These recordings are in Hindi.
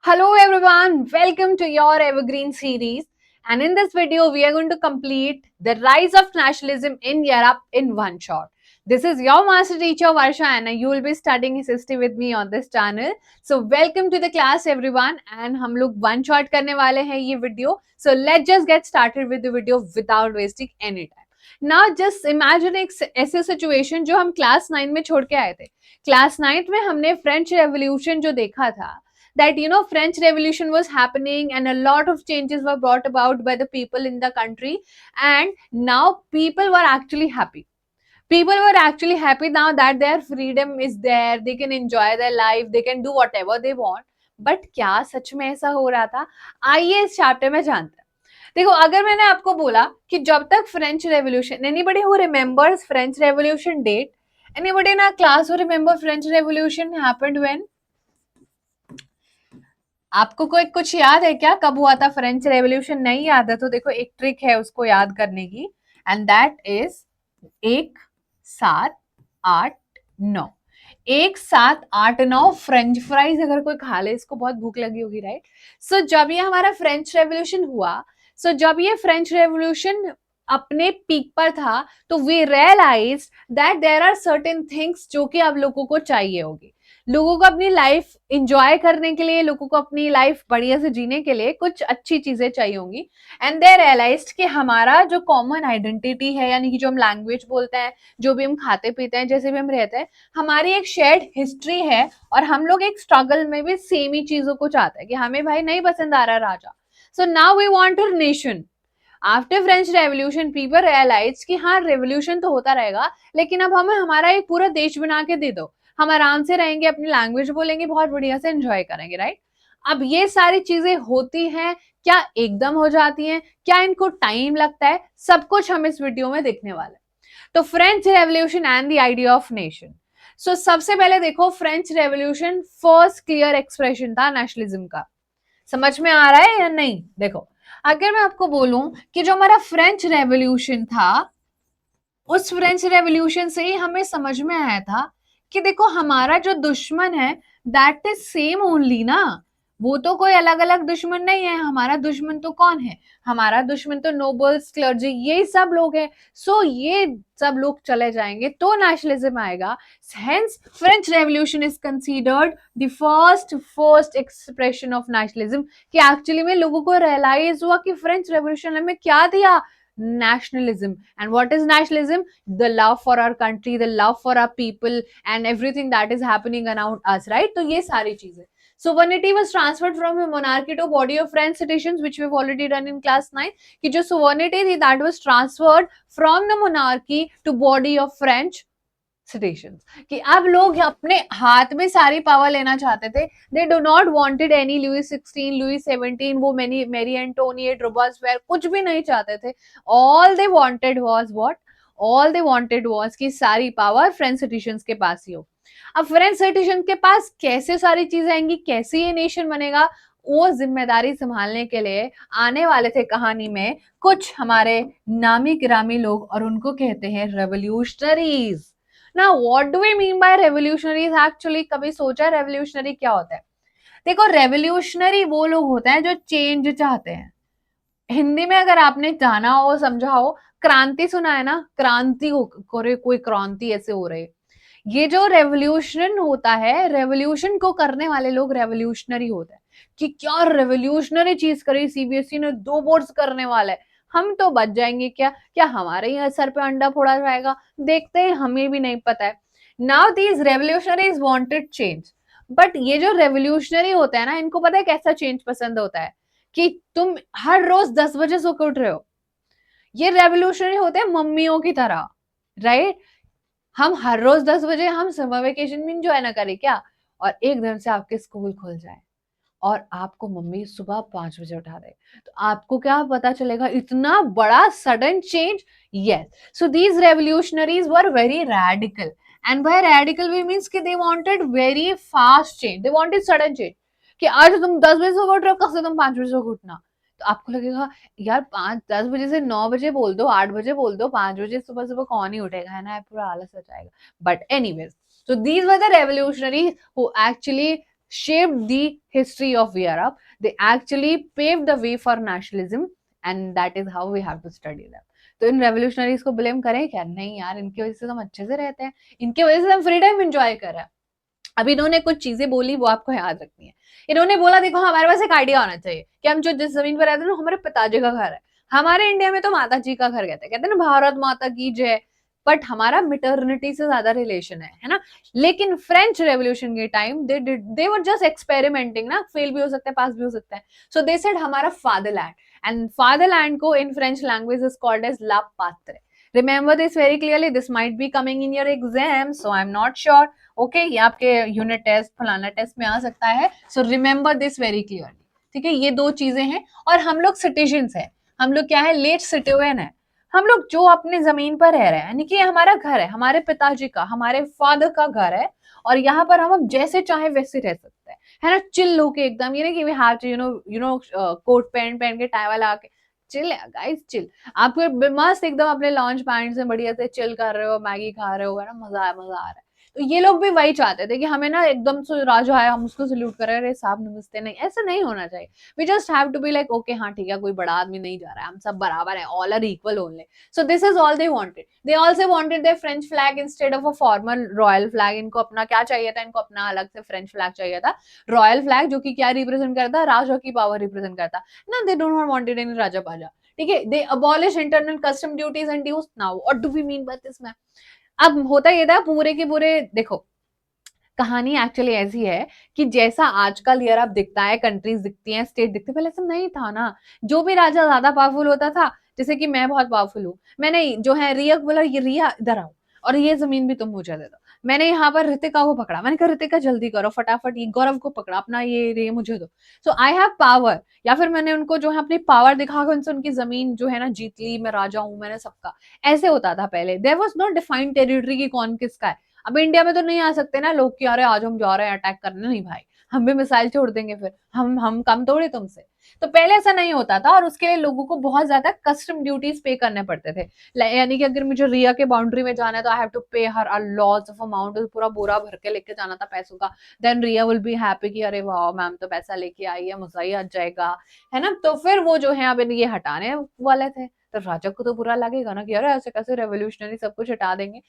Hello everyone, welcome to your Evergreen series. And in this video, we are going to complete the rise of nationalism in Europe in one shot. This is your master teacher Varsha and you will be studying history with me on this channel. So welcome to the class everyone and हम लोग one shot करने वाले हैं ये video. So let's just get started with the video without wasting any time. Now just imagine एक ऐसे सिचुएशन जो हम क्लास 9 में छोड़ के आए थे. क्लास 9 में हमने फ्रेंच रेवोल्यूशन जो देखा था that French revolution was happening and a lot of changes were brought about by the people in the country, and now people were actually happy now that their freedom is there, they can enjoy their life, they can do whatever they want. But क्या सच में ऐसा हो रहा था? आइए इस चैप्टर में जानते हैं. देखो, अगर मैंने आपको बोला कि जब तक French revolution, anybody who remembers French revolution date, anybody in our class who remember French revolution happened when? आपको कोई कुछ याद है क्या कब हुआ था फ्रेंच रेवोल्यूशन? नहीं याद है तो देखो एक ट्रिक है उसको याद करने की, and that is 1789. 1789 French fries अगर कोई खा ले, इसको बहुत भूख लगी होगी, राइट? सो जब ये हमारा फ्रेंच रेवोल्यूशन हुआ, जब ये फ्रेंच रेवोल्यूशन अपने पीक पर था, तो we realize that there are certain things जो कि अब लोगों को चाहिए होगी. लोगों को अपनी लाइफ इंजॉय करने के लिए, लोगों को अपनी लाइफ बढ़िया से जीने के लिए कुछ अच्छी चीजें चाहिए होंगी. एंड दे रियलाइज्ड कि हमारा जो कॉमन आइडेंटिटी है, यानी कि जो हम लैंग्वेज बोलते हैं, जो भी हम खाते पीते हैं, जैसे भी हम रहते हैं, हमारी एक शेयर्ड हिस्ट्री है और हम लोग एक स्ट्रगल में भी सेम ही चीजों को चाहते हैं कि हमें भाई नहीं पसंद आ रहा राजा, so now we want a nation. After French revolution people realize कि हाँ, रेवोल्यूशन तो होता रहेगा, लेकिन अब हमें हमारा एक पूरा देश बना के दे दो, हम आराम से रहेंगे, अपनी लैंग्वेज बोलेंगे, बहुत बढ़िया से एंजॉय करेंगे, राइट? अब ये सारी चीजें होती हैं क्या? एकदम हो जाती हैं क्या? इनको टाइम लगता है? सब कुछ हम इस वीडियो में देखने वाले हैं. तो French revolution and the idea of nation. सबसे पहले देखो, French revolution first clear expression था नेशनलिज्म का. समझ में आ रहा है या नहीं? देखो, अगर मैं आपको बोलूं कि जो हमारा फ्रेंच रेवोल्यूशन था, उस फ्रेंच रेवोल्यूशन से ही हमें समझ में आया था कि देखो, हमारा जो दुश्मन है दैट इज सेम ओनली ना. वो तो कोई अलग अलग दुश्मन नहीं है. हमारा दुश्मन तो कौन है? हमारा दुश्मन तो नोबल्स, क्लर्जी, यही सब लोग हैं. ये सब लोग चले जाएंगे तो नेशनलिज्म आएगा. Hence French revolution is considered the first expression of nationalism. कि एक्चुअली में लोगों को रियलाइज हुआ कि फ्रेंच रेवोल्यूशन हमें क्या दिया? Nationalism. And what is nationalism? The love for our country, the love for our people, and everything that is happening around us, right? तो ये सारी चीजें. Sovereignty was transferred from a monarchy to body of French citizens, which we've already done in class 9. कि जो sovereignty थी, that was transferred from the monarchy to body of French citizens. कि अब लोग अपने हाथ में सारी पावर लेना चाहते थे. They do not wanted any Louis 16, Louis 17, वो मैरी एंटोनिएट, रोबर्सपेयर, कुछ भी नहीं चाहते थे. All they wanted was what? All they wanted was कि सारी पावर फ्रेंच सिटीजन्स के पास ही हो. अब फ्रेंच सिटीजन के पास कैसे सारी चीजें आएंगी, कैसे ये नेशन बनेगा, वो जिम्मेदारी संभालने के लिए आने वाले थे कहानी में कुछ हमारे नामी गिरामी लोग, और उनको कहते हैं रेवोल्यूशनरीज. ना what do we mean by revolutionaries? Actually कभी सोचा रेवोल्यूशनरी क्या होता है? देखो, रेवोल्यूशनरी वो लोग होते हैं जो चेंज चाहते हैं. हिंदी में अगर आपने जाना हो, समझा हो, क्रांति सुना है ना, क्रांति हो, कोई क्रांति ऐसे हो रही. ये जो रेवोल्यूशन होता है, रेवोल्यूशन को करने वाले लोग रेवोल्यूशनरी होते हैं. कि क्या रेवोल्यूशनरी चीज करी सीबीएसई ने, 2 बोर्ड्स करने वाला है, हम तो बच जाएंगे क्या? क्या हमारे ही सर पे अंडा फोड़ा जाएगा? देखते हैं, हमें भी नहीं पता है. Now these revolutionaries wanted change. But ये जो रेवोल्यूशनरी होता है ना, इनको पता है कैसा चेंज पसंद होता है? कि तुम हर रोज 10 बजे सो के उठ रहे हो. ये रेवोल्यूशनरी होते हैं मम्मियों की तरह, राइट? हम हर रोज 10 बजे हम समर वेकेशन में इंजॉय ना करें क्या? और एकदम से आपके स्कूल खुल जाए और आपको मम्मी सुबह 5 बजे उठा दे, तो आपको क्या पता चलेगा? इतना बड़ा sudden change. Yes, so these revolutionaries were very radical. And by radical we means कि they wanted very fast change, they wanted sudden change. कि आज तुम 10 बजे से उठ रहे हो, कल से तुम 5 बजे से उठना. तो आपको लगेगा यार, 10 बजे से 9 बजे बोल दो, 8 बजे बोल दो, 5 बजे सुबह सुबह कौन ही उठेगा, है ना? पूरा आलस आ जाएगा. But anyways, so these were the revolutionaries who actually shaped the history of Europe. They actually paved the way for nationalism, and that is how we have to study them. तो इन रेवोल्यूशनरीज को ब्लेम करें क्या? नहीं यार, इनकी वजह से हम अच्छे से रहते हैं, इनकी वजह से हम फ्रीडम एंजॉय कर रहे हैं। अब इन्होंने कुछ चीजें बोली, वो आपको याद रखनी है। इन्होंने बोला देखो हमारे पास एक आइडिया होना चाहिए कि हम जो जिस जमीन पर रहते हैं ना, हमारे पिताजी का घर है। हमारे इंडिया में तो माता जी का घर कहते हैं ना, भारत माता की जय। बट हमारा मिटर्निटी से ज्यादा रिलेशन है ना। लेकिन फ्रेंच रेवोल्यूशन के time they were just experimenting ना, फेल भी हो सकता है, पास भी हो सकता है। सो दे सेड हमारा फादरलैंड, एंड फादरलैंड को in French language is called as ला पात्रे। Remember this very clearly. This might be coming in your exam, so I'm not sure. Okay, ये आपके यूनिट टेस्ट फलाना टेस्ट में आ सकता है। So remember this very clearly. ठीक है, ये दो चीजें हैं। और हम लोग सिटीजन्स हैं, हम लोग क्या है, लेट सिटीजन है। हम लोग जो अपने जमीन पर रह रहे हैं, यानी कि हमारा घर है, हमारे पिताजी का, हमारे फादर का घर है, और यहाँ पर हम जैसे चाहे वैसे रह सकते हैं, है ना, चिल होके एकदम। ये नहीं कि we have to you know coat pant पहन के टाई वाला आके, चिल है गाइस, चिल। आप मस्त एकदम अपने लॉन्च पैंट से बढ़िया से चिल कर रहे हो, मैगी खा रहे हो, है ना, मजा आ रहा है। तो ये लोग भी वही चाहते थे कि हमें ना एकदम से राजा आया, हम उसको सल्यूट कर रहे हैं, साहब नमस्ते। नहीं, ऐसा नहीं होना चाहिए। We just have to be like okay, हाँ ठीक है, कोई बड़ा आदमी नहीं जा रहा है, हम सब बराबर है, all are equal only. So this is all they wanted. They also wanted their French flag instead of a formal royal flag. इनको अपना क्या चाहिए था? इनको अपना अलग से फ्रेंच फ्लैग चाहिए था, रॉयल फ्लैग, जो कि क्या रिप्रेजेंट करता है? राजा की पावर रिप्रेजेंट करता। ना, दे डोंट वांटेड एनी राजा पाजा। ठीक है, they abolish internal custom duties and dues. Now what do we mean by this ma'am? अब होता ये था पूरे के पूरे, देखो कहानी एक्चुअली ऐसी है कि जैसा आजकल यूरोप दिखता है, कंट्रीज दिखती हैं, स्टेट दिखते, पहले ऐसा नहीं था ना। जो भी राजा ज्यादा पावरफुल होता था, जैसे कि मैं बहुत पावरफुल हूँ, मैंने जो है रिया को बोला, ये रिया इधर आओ, और ये जमीन भी तुम मुझे दे दो। मैंने यहाँ पर ऋतिका को पकड़ा, मैंने कहा ऋतिका जल्दी करो फटाफट, ये गौरव को पकड़ा, अपना ये मुझे दो। सो आई हैव पावर। या फिर मैंने उनको जो है अपनी पावर दिखाकर उनसे उनकी जमीन जो है ना जीत ली, मैं राजा हूँ, मैंने सबका। ऐसे होता था पहले। There was not defined territory की कौन किसका है। अब इंडिया में तो नहीं आ सकते ना लोग कि अरे आज हम जा रहे हैं अटैक करने, नहीं भाई, हम भी मिसाइल छोड़ देंगे, फिर हम कम थोड़े तुमसे। तो पहले ऐसा नहीं होता था, और उसके लिए लोगों को बहुत ज्यादा कस्टम ड्यूटीज पे करने पड़ते थे। यानी कि अगर मुझे रिया के बाउंड्री में जाना है तो आई have to pay her a lots of amount, पूरा बोरा भर के लेके जाना था पैसों का। Then Riya will be happy कि अरे वाह मैम तो पैसा लेके आई है, मजा ही आ जाएगा, है ना। तो फिर वो जो है अब ये हटाने वाले थे, तो राजा को तो बुरा लगेगा ना कि अरे ऐसे कैसे रेवोल्यूशनरी सब कुछ हटा देंगे।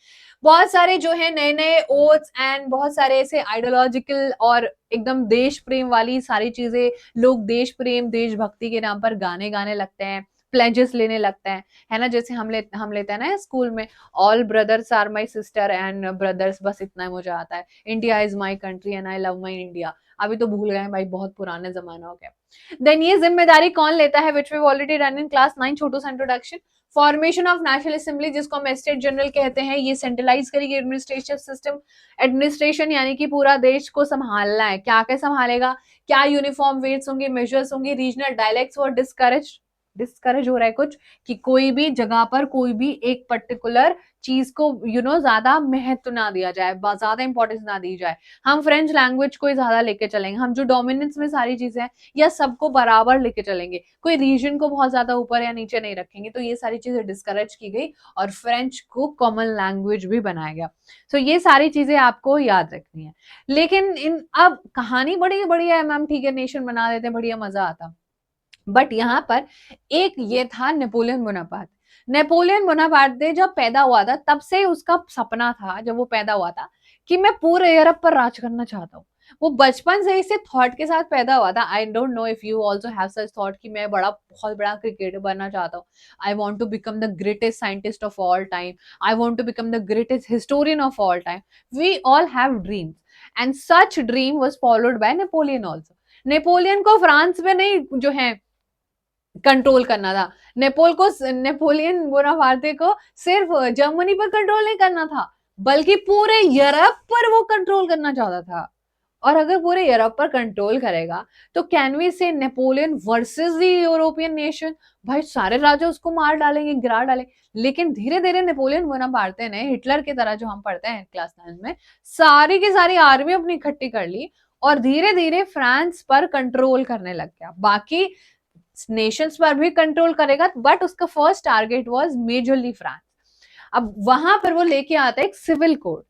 बहुत सारे जो है नए नए ओथ्स एंड बहुत सारे ऐसे आइडियोलॉजिकल और एकदम देश प्रेम वाली सारी चीजें, लोग देश प्रेम देशभक्ति के नाम पर गाने गाने लगते हैं, प्लेजेस लेने लगते हैं, है ना। जैसे हम लेते हैं ना स्कूल में, all brothers are my sister and brothers, बस इतना ही मुझे आता है, India is my country and I love my India. अभी तो भूल गए भाई, बहुत पुराने जमाना हो गया। देन ये जिम्मेदारी कौन लेता है, which we already run in class 9, छोटू सा introduction. Formation of national assembly, जिसको हम स्टेट जनरल कहते हैं, ये सेंट्रलाइज करेगी एडमिनिस्ट्रेशन सिस्टम। एडमिनिस्ट्रेशन यानी कि पूरा देश को संभालना है, क्या क्या संभालेगा, क्या यूनिफॉर्म वेट्स होंगे, मेजर्स होंगे, रीजनल डायलेक्ट्स और डिस्करेज हो रहा है कुछ, कि कोई भी जगह पर कोई भी एक पर्टिकुलर चीज को ज्यादा महत्व ना दिया जाए, ज्यादा इंपॉर्टेंस ना दी जाए। हम फ्रेंच लैंग्वेज को ही ज्यादा लेके चलेंगे, हम जो डोमिनेंस में सारी चीजें हैं या सबको बराबर लेके चलेंगे, कोई रीजन को बहुत ज्यादा ऊपर या नीचे नहीं रखेंगे। तो ये सारी चीजें डिस्करेज की गई और फ्रेंच को कॉमन लैंग्वेज भी बनाया गया। सो ये सारी चीजें आपको याद रखनी है। लेकिन अब कहानी बड़ी बढ़िया है मैम, ठीक है, नेशन बना देते, बढ़िया मजा आता। बट यहाँ पर एक ये था नेपोलियन बोनापार्ट। नेपोलियन बोनापार्ट जब पैदा हुआ था, तब से उसका सपना था, जब वो पैदा हुआ था, कि मैं पूरे यूरोप पर राज करना चाहता हूँ। वो बचपन से इसे थॉट के साथ पैदा हुआ था। I don't know if you also have such thought कि मैं बहुत बड़ा क्रिकेटर बनना चाहता हूँ। I want to become the greatest scientist of all time. I want to become the greatest historian of all time. We all have dreams, and such dream was followed by Napoleon also. Napoleon को फ्रांस में नहीं जो है कंट्रोल करना था, नेपोलियन बोनापार्टे को सिर्फ जर्मनी पर कंट्रोल नहीं करना था, बल्कि पूरे यूरोप पर वो कंट्रोल करना चाहता था। और अगर पूरे यूरोप पर कंट्रोल करेगा तो कैन वी से Napoleon versus the European nation, भाई सारे राजा उसको मार डालेंगे, गिरा डालेंगे। लेकिन धीरे धीरे नेपोलियन बोनापार्टे ने हिटलर की तरह, जो हम पढ़ते हैं क्लास 9 में, सारी की सारी आर्मी अपनी इकट्ठी कर ली और धीरे धीरे फ्रांस पर कंट्रोल करने लग गया। बाकी नेशंस पर भी कंट्रोल करेगा, बट उसका first target was majorly France. अब वहां पर वो लेके आता है एक सिविल कोड।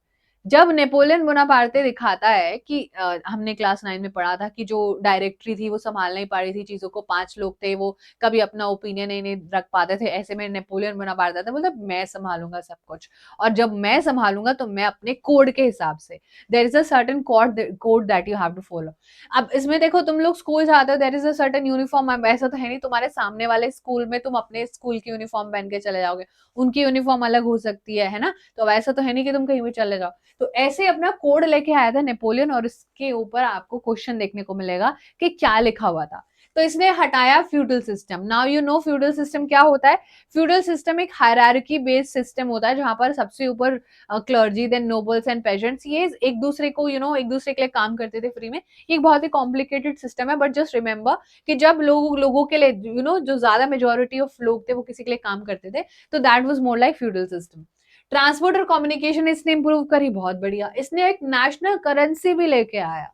जब नेपोलियन बोनापार्टे दिखाता है कि हमने क्लास 9 में पढ़ा था कि जो डायरेक्टरी थी वो संभाल नहीं पा रही थी चीजों को, 5 लोग थे, वो कभी अपना ओपिनियन नहीं रख पाते थे, ऐसे में नेपोलियन बोनापार्टे था, बोलता मैं संभालूंगा सब कुछ, और जब मैं संभालूंगा तो मैं अपने कोड के हिसाब से, there is a certain code that you have to follow. अब इसमें देखो तुम लोग स्कूल जाते हो, there is a certain uniform, ऐसा तो है नहीं तुम्हारे सामने वाले स्कूल में तुम अपने स्कूल की यूनिफॉर्म पहन के चले जाओगे, उनकी यूनिफॉर्म अलग हो सकती है ना, तो वैसा तो है नहीं कि तुम कहीं भी चले जाओ। तो ऐसे अपना कोड लेके आया था नेपोलियन, और इसके ऊपर आपको क्वेश्चन देखने को मिलेगा कि क्या लिखा हुआ था। तो इसने हटाया feudal system. Now you know feudal system क्या होता है। फ्यूडल सिस्टम एक हायरार्की बेस्ड सिस्टम होता है जहां पर सबसे ऊपर clergy, then nobles and peasants, ये एक दूसरे को एक दूसरे के लिए काम करते थे फ्री में। ये एक बहुत ही कॉम्प्लिकेटेड सिस्टम है, बट जस्ट रिमेंबर कि जब लोगों के लिए जो ज्यादा मेजोरिटी ऑफ लोग थे वो किसी के लिए काम करते थे, तो that was more like feudal system. Transport और कम्युनिकेशन इसने इंप्रूव करी, बहुत बढ़िया। इसने एक नेशनल करेंसी भी लेके आया।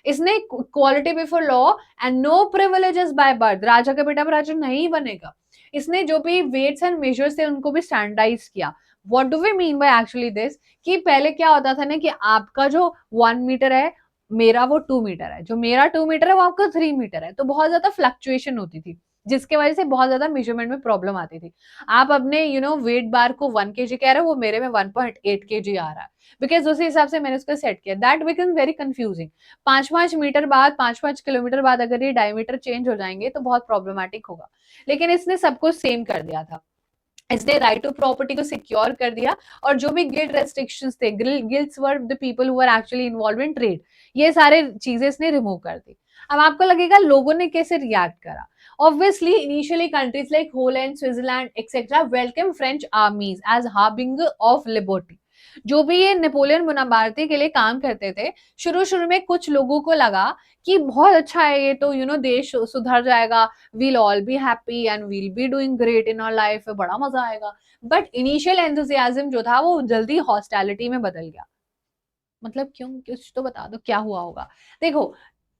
इसने equality before law and no privileges by birth, राजा का बेटा राजा नहीं बनेगा। इसने जो भी वेट्स एंड मेजर्स थे उनको भी स्टैंडर्डाइज किया। What do we mean by actually this, कि पहले क्या होता था ना कि आपका जो 1 मीटर है, मेरा वो 2 मीटर है, जो मेरा 2 मीटर है वो आपका 3 मीटर है, तो बहुत ज्यादा फ्लक्चुएशन होती थी, जिसके वजह से बहुत ज्यादा मेजरमेंट में प्रॉब्लम आती थी। आप अपने वेट बार को 1 kg कह रहे हो, वो मेरे में 1.8 kg आ रहा है, बिकॉज उसी हिसाब से मैंने उसको सेट किया। That become very confusing. 5-5 meter बाद, 5-5 किलोमीटर बाद अगर ये डायमीटर चेंज हो जाएंगे तो बहुत प्रॉब्लमेटिक होगा। लेकिन इसने सब कुछ सेम कर दिया था। इसने राइट टू प्रॉपर्टी को सिक्योर कर दिया, और जो भी गिल्ड रेस्ट्रिक्शंस थे, guilds were the people who are actually involve in trade, ये सारे चीजें इसने रिमूव कर दी। अब आपको लगेगा लोगों ने कैसे रिएक्ट करा। Obviously, initially countries like Holland, Switzerland, etc. welcome French armies as harbinger of liberty. जो भी ये नेपोलियन बोनापार्टे के लिए काम करते थे, शुरू शुरू में कुछ लोगों को लगा कि बहुत अच्छा है ये तो, देश सुधर जाएगा, we'll all be happy and we'll be doing great in our life, बड़ा मजा आएगा। बट इनिशियल एंथुसियाज्म जो था वो जल्दी हॉस्टैलिटी में बदल गया। मतलब क्यों, कुछ तो बता दो क्या हुआ होगा। देखो,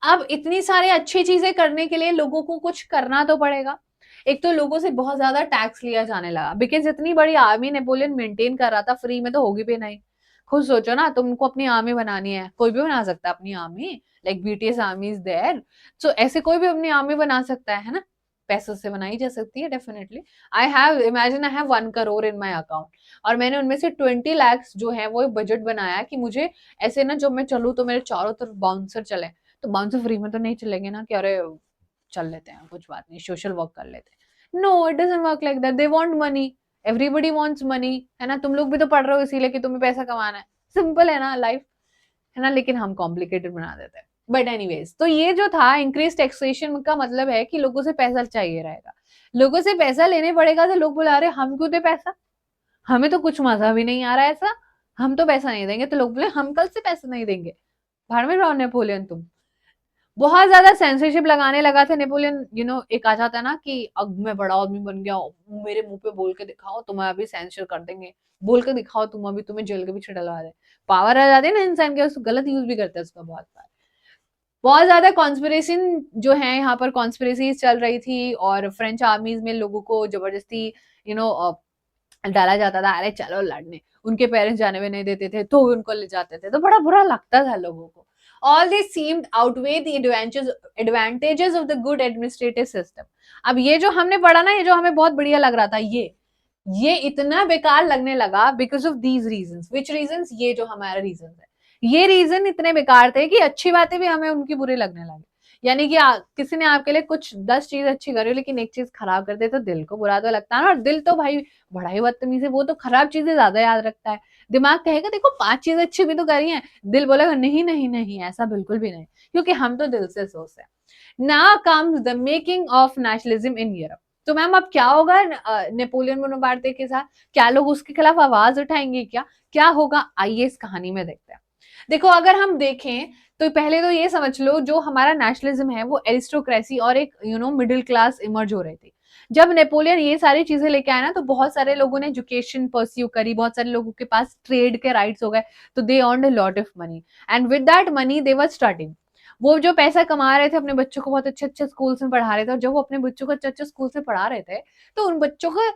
अब इतनी सारी अच्छी चीजें करने के लिए लोगों को कुछ करना तो पड़ेगा। एक तो लोगों से बहुत ज्यादा टैक्स लिया जाने लगा, बिकॉज इतनी बड़ी आर्मी नेपोलियन मेंटेन कर रहा था, फ्री में तो होगी भी नहीं। खुद सोचो ना, तुमको अपनी आर्मी बनानी है, कोई भी बना सकता है अपनी army, like BTS army is there, so ऐसे कोई भी अपनी आर्मी बना सकता है ना, पैसों से बनाई जा सकती है definitely. I have 1 crore in my account, और मैंने उनमें से 20 lakhs जो है वो बजट बनाया कि मुझे ऐसे ना, जब मैं चलूँ तो मेरे चारों तरफ बाउंसर चले। तो बाउंसर फ्री में तो नहीं चलेंगे ना कि अरे चल लेते हैं, कुछ बात नहीं, सोशल वर्क कर लेते हैं। No, it doesn't work like that. They want money, everybody wants money, है ना। तुम लोग भी तो पढ़ रहे हो इसीलिए कि तुम्हें पैसा कमाना है। सिंपल है ना लाइफ, है ना, लेकिन हम कॉम्प्लिकेटेड बना देते हैं। बट एनीवेज, तो ये जो था इंक्रीज टैक्सेशन का मतलब है कि लोगों से पैसा चाहिए रहेगा, लोगों से पैसा लेने पड़ेगा, तो लोग बुला रहे हम क्यों दे पैसा, हमें तो कुछ मजा भी नहीं आ रहा है ऐसा, हम तो पैसा नहीं देंगे, तो लोग बोले हम कल से पैसा नहीं देंगे। भाड़ में रहो नेपोलियन तुम। बहुत ज्यादा सेंसरशिप लगाने लगा था नेपोलियन। एक आ जाता है ना कि अब मैं बड़ा आदमी बन गया, मेरे मुंह पे बोल के दिखाओ, तुम्हें अभी सेंसर कर देंगे, बोल के दिखाओ तुम, अभी तुम्हें जेल के पीछे डलवा दे। पावर आ जाती है ना इंसान के, उसको गलत यूज भी करते हैं उसका बहुत बार। बहुत ज्यादा कॉन्स्पिरेसी जो है, यहाँ पर कॉन्स्पिरेसी चल रही थी, और फ्रेंच आर्मीज में लोगों को जबरदस्ती यू नो डाला जाता था, अरे चलो लड़ने, उनके पेरेंट्स जाने में नहीं देते थे तो उनको ले जाते थे, तो बड़ा बुरा लगता था लोगों को। All this seemed outweigh the advantages of the good administrative system. अब ये जो हमने पढ़ा ना, ये जो हमें बहुत बढ़िया लग रहा था, ये इतना बेकार लगने लगा because of these reasons. Which reasons? ये जो हमारा रीजन है, ये रीजन इतने बेकार थे कि अच्छी बातें भी हमें उनकी बुरी लगने लगी। यानी कि किसी ने आपके लिए कुछ 10 चीज अच्छी करी, लेकिन एक चीज खराब कर दे तो दिल को बुरा तो लगता है ना, और दिल तो भाई बड़ा ही बदतमीज है, वो तो खराब चीजें ज्यादा याद रखता है। दिमाग कहेगा देखो 5 चीजें अच्छी भी तो करी हैं, दिल बोलेगा नहीं नहीं नहीं, ऐसा बिल्कुल भी नहीं, क्योंकि हम तो दिल से सोचते हैं। Now comes the making of nationalism in Europe. तो मैम अब क्या होगा नेपोलियन बोनापार्टे के साथ, क्या लोग उसके खिलाफ आवाज उठाएंगे, क्या होगा, आइए इस कहानी में देखते हैं। देखो, अगर हम देखें तो पहले तो ये समझ लो, जो हमारा नेशनलिज्म है वो एरिस्टोक्रेसी और एक मिडिल क्लास इमर्ज हो रही थी। जब नेपोलियन ये सारी चीजें लेके आया ना, तो बहुत सारे लोगों ने एजुकेशन परस्यू करी, बहुत सारे लोगों के पास ट्रेड के राइट्स हो गए, तो they earned a lot of money, and with that money they were starting. वो जो पैसा कमा रहे थे, अपने बच्चों को बहुत अच्छे अच्छे स्कूल्स में पढ़ा रहे थे, और जब वो अपने बच्चों को अच्छे अच्छे स्कूल्स में पढ़ा रहे थे, तो उन बच्चों को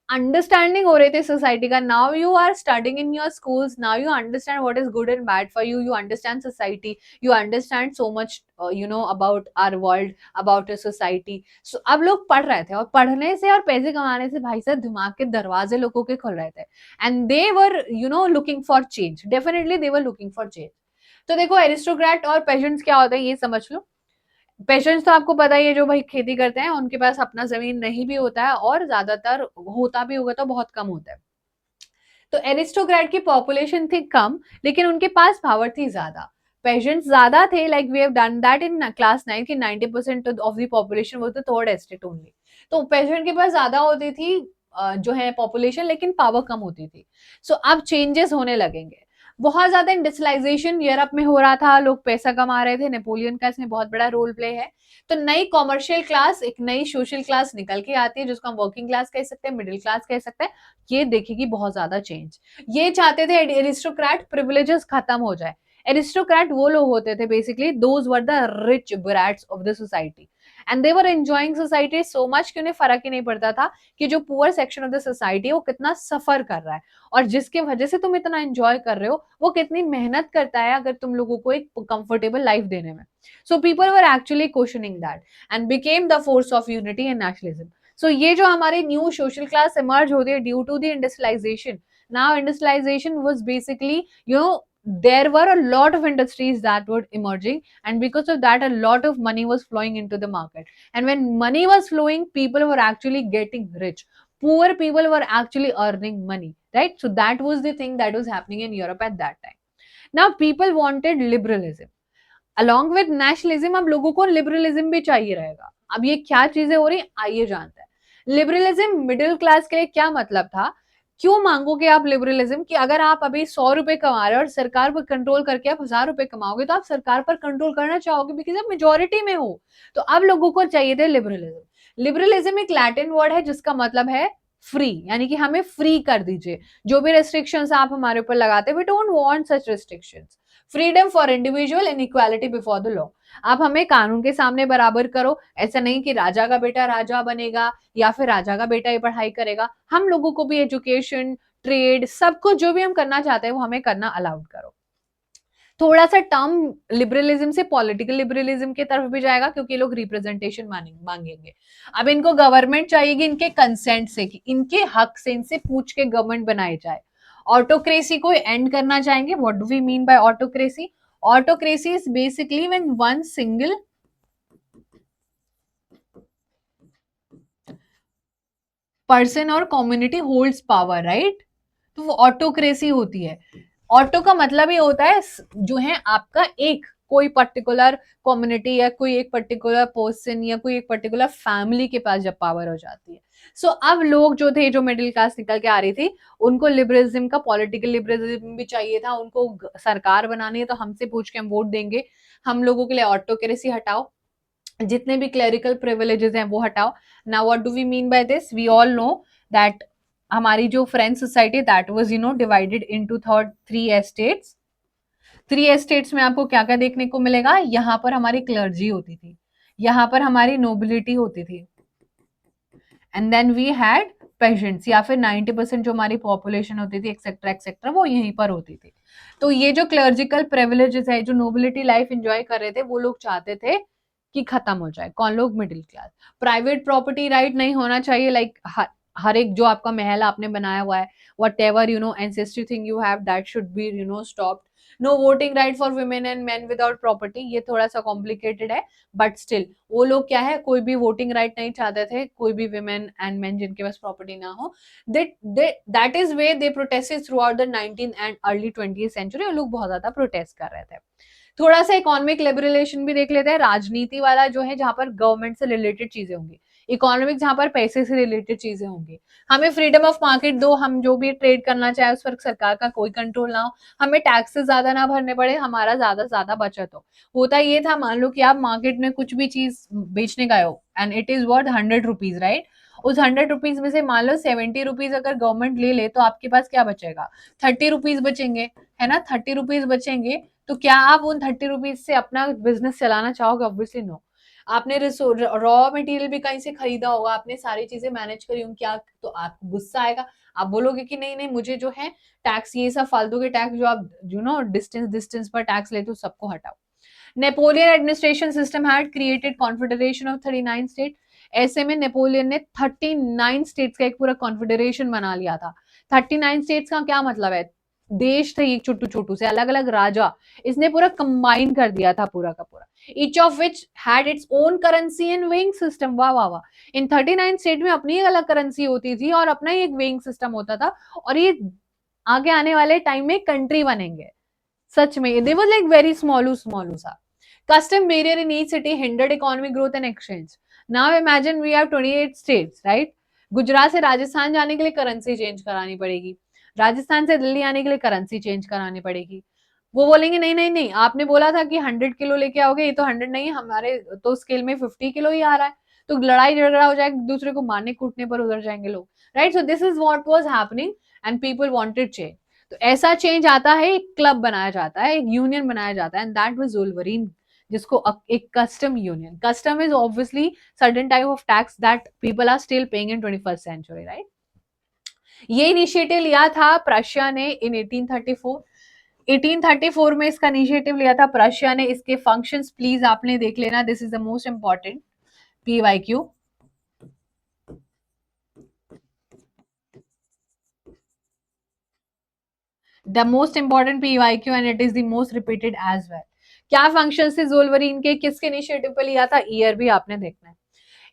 अंडरस्टैंडिंग हो रहे थे सोसाइटी का. Now you are studying in your schools, now you understand what is good and bad for you, you understand society, you understand so much you know about our world, about a society. So अब लोग पढ़ रहे थे, और पढ़ने से और पैसे कमाने से भाई साहब दिमाग के दरवाजे लोगों के खुल रहे थे. And they were you know looking for change, definitely they were looking for change. तो देखो एरिस्टोक्रेट और पेजेंट्स क्या होता है ये समझ लो. पेशेंट्स तो आपको पता ही है, जो भाई खेती करते हैं उनके पास अपना जमीन नहीं भी होता है, और ज्यादातर होता भी होगा तो बहुत कम होता है. तो एरिस्टोक्रेट की पॉपुलेशन थी कम, लेकिन उनके पास पावर थी ज्यादा. पेशेंट्स ज्यादा थे, like we have done that in class 9 की 90% of the population was the third estate only. तो पेशेंट के पास ज्यादा होती थी जो है पॉपुलेशन, लेकिन पावर कम होती थी. सो अब चेंजेस होने लगेंगे. बहुत ज्यादा इंडस्ट्रियलाइजेशन यूरोप में हो रहा था, लोग पैसा कमा रहे थे, नेपोलियन का इसमें बहुत बड़ा रोल प्ले है. तो नई कॉमर्शियल क्लास, एक नई सोशल क्लास निकल के आती है, जिसको हम वर्किंग क्लास कह सकते हैं, मिडिल क्लास कह सकते हैं. ये देखेगी बहुत ज्यादा चेंज. ये चाहते थे एरिस्टोक्रेट प्रिविलेजेस खत्म हो जाए. एरिस्टोक्रेट वो लोग होते थे basically, those were the rich brats of the society, and they were enjoying society so much कि उन्हें फर्क ही नहीं पड़ता था कि जो poor section of the society है वो कितना सफर कर रहा है, और जिसके वजह से तुम इतना एंजॉय कर रहे हो वो कितनी मेहनत करता है अगर तुम लोगों को एक कंफर्टेबल लाइफ देने में. So people were actually questioning that and became the force of unity and nationalism. So ये जो हमारी न्यू सोशल क्लास इमर्ज होती है due to the industrialisation. Now industrialisation was basically you know there were a lot of industries that were emerging, and because of that a lot of money was flowing into the market, and when money was flowing people were actually getting rich, poor people were actually earning money, right? So that was the thing that was happening in Europe at that time. Now people wanted liberalism along with nationalism. अब लोगों को लिबरलिज्म भी चाहिए रहेगा. अब ये क्या चीजें हो रही आइए जानते हैं. लिबरलिज्म मिडिल क्लास के लिए क्या मतलब था. क्यों मांगोगे आप लिबरलिज्म कि अगर आप अभी 100 रुपए कमा रहे हो और सरकार पर कंट्रोल करके आप 1000 रुपए कमाओगे, तो आप सरकार पर कंट्रोल करना चाहोगे बिकॉज आप मेजोरिटी में हो. तो अब लोगों को चाहिए थे लिबरलिज्म. लिबरलिज्म एक लैटिन वर्ड है जिसका मतलब है फ्री, यानी कि हमें फ्री कर दीजिए. जो भी रेस्ट्रिक्शंस आप हमारे ऊपर लगाते, we don't want such restrictions. Freedom for individual and equality before the law. आप हमें कानून के सामने बराबर करो. ऐसा नहीं कि राजा का बेटा राजा बनेगा या फिर राजा का बेटा ही पढ़ाई करेगा. हम लोगों को भी एजुकेशन, ट्रेड, सब कुछ जो भी हम करना चाहते हैं वो हमें करना अलाउड करो. थोड़ा सा टर्म लिबरलिज्म से पॉलिटिकल लिबरलिज्म की तरफ भी जाएगा, क्योंकि लोग रिप्रेजेंटेशन मांगेंगे. अब इनको गवर्नमेंट चाहिए इनके कंसेंट से, कि इनके हक से इनसे पूछ के गवर्नमेंट बनाई जाए. ऑटोक्रेसी को एंड करना चाहेंगे. What do we mean by autocracy. Autocracy is basically when one single person और कम्युनिटी होल्ड्स पावर, राइट. तो वो ऑटोक्रेसी होती है. ऑटो का मतलब ही होता है जो है आपका एक कोई पर्टिकुलर कम्युनिटी या कोई एक पर्टिकुलर पर्सन या कोई एक पर्टिकुलर फैमिली के पास जब पावर हो जाती है. सो अब लोग जो थे, जो मिडिल क्लास निकल के आ रही थी, उनको लिबरलिज्म का, पॉलिटिकल लिबरलिज्म भी चाहिए था. उनको सरकार बनानी है तो हमसे पूछ के हम वोट देंगे. हम लोगों के लिए ऑटोक्रेसी हटाओ, जितने भी क्लेरिकल प्रिविलेजेस हैं वो हटाओ. Now what do we mean by this. We all know that हमारी जो French society that was divided into three estates. Three estates में आपको क्या क्या देखने को मिलेगा. यहाँ पर हमारी क्लर्जी होती थी, यहाँ पर हमारी नोबिलिटी होती थी, and then we had peasants, या फिर 90% जो हमारी पॉपुलेशन होती थी एक्सेट्रा एक्सेट्रा वो यहीं पर होती थी. तो ये जो क्लर्जिकल प्रिविलेजेस है, जो नोबिलिटी लाइफ एंजॉय कर रहे थे, वो लोग चाहते थे कि खत्म हो जाए. कौन लोग. Middle class. Private property right नहीं होना चाहिए. लाइक हर एक जो आपका महल आपने बनाया हुआ है, whatever ancestry thing you have, that should be stopped. No voting right for women and men without property. ये थोड़ा सा कॉम्प्लिकेटेड है, बट स्टिल वो लोग क्या है, कोई भी वोटिंग राइट नहीं चाहते थे, कोई भी विमेन एंड मेन जिनके पास प्रॉपर्टी ना हो. That is way they protested throughout the 19th and early 20th century. वो लोग बहुत ज्यादा प्रोटेस्ट कर रहे थे. थोड़ा सा इकोनॉमिक लिबरलेशन भी देख लेते हैं. राजनीति वाला जो है, जहां पर गवर्नमेंट से रिलेटेड चीजें होंगी. इकोनॉमिक जहां पर पैसे से रिलेटेड चीजें होंगी. हमें फ्रीडम ऑफ मार्केट दो, हम जो भी ट्रेड करना चाहे उस पर सरकार का कोई कंट्रोल ना हो. हमें टैक्सेस ज्यादा ना भरने पड़े, हमारा ज्यादा से ज्यादा बचत हो. होता ये था, मान लो कि आप मार्केट में कुछ भी चीज बेचने गए हो and it is worth 100 rupees, right. उस 100 रुपीज में से मान लो 70 रुपीज अगर गवर्नमेंट ले ले, तो आपके पास क्या बचेगा. 30 रुपीज बचेंगे, है ना. 30 रुपीज बचेंगे, तो क्या आप उन 30 रुपीज से अपना बिजनेस चलाना चाहोगे. Obviously no. आपने रॉ मटेरियल भी कहीं से खरीदा होगा, आपने सारी चीजें मैनेज करी होंगी, क्या तो आपको गुस्सा आएगा, आप बोलोगे कि नहीं नहीं मुझे जो है टैक्स, ये सब फालतू के टैक्स जो आप डिस्टेंस डिस्टेंस पर टैक्स लेते हो सबको हटाओ। Napoleon administration system had created confederation of 39 state. ऐसे में नेपोलियन ने 39 स्टेट्स का एक पूरा कॉन्फेडरेशन बना लिया था। 39 स्टेट्स का क्या मतलब है, देश थे एक छोटू छोटू से अलग अलग राजा, इसने पूरा कंबाइन कर दिया था पूरा का पूरा। Each of which had its own currency and weighing system. वाह वाह वाह। इन 39 स्टेट में अपनी एक अलग करेंसी होती थी और अपना ही एक वेइंग सिस्टम होता था, और ये आगे आने वाले टाइम में कंट्री बनेंगे। सच में दे वाज लाइक वेरी स्मॉलू स्मॉलू सा। Custom barrier in each city hindered economic growth and exchange. Now imagine we have 28 states, right? Gujarat से राजस्थान जाने के लिए करेंसी चेंज करानी पड़ेगी, राजस्थान से दिल्ली आने के लिए करेंसी चेंज करानी पड़ेगी। वो बोलेंगे नहीं नहीं नहीं, आपने बोला था कि 100 किलो लेके आओगे, ये तो 100 नहीं है, हमारे तो स्केल में 50 किलो ही आ रहा है। तो लड़ाई झगड़ा हो जाएगा, दूसरे को मारने कूटने पर उधर जाएंगे लोग, right? So this is what was happening and people wanted change. तो ऐसा चेंज आता है, एक क्लब बनाया जाता है, एक यूनियन बनाया जाता है, एंड दैट वाज वुल्वरीन, जिसको एक custom union, custom is obviously certain type of tax that people are still paying in 21st century, right? ये इनिशिएटिव लिया था प्रशिया ने इन 1834। 1834 में इसका इनिशिएटिव लिया था प्रशिया ने। इसके फंक्शंस प्लीज आपने देख लेना, this is the most important PYQ। The most important PYQ and it is the most repeated as well. क्या फंक्शन थे वुल्वरीन के, किसके इनिशिएटिव पे लिया था, ईयर भी आपने देखना है।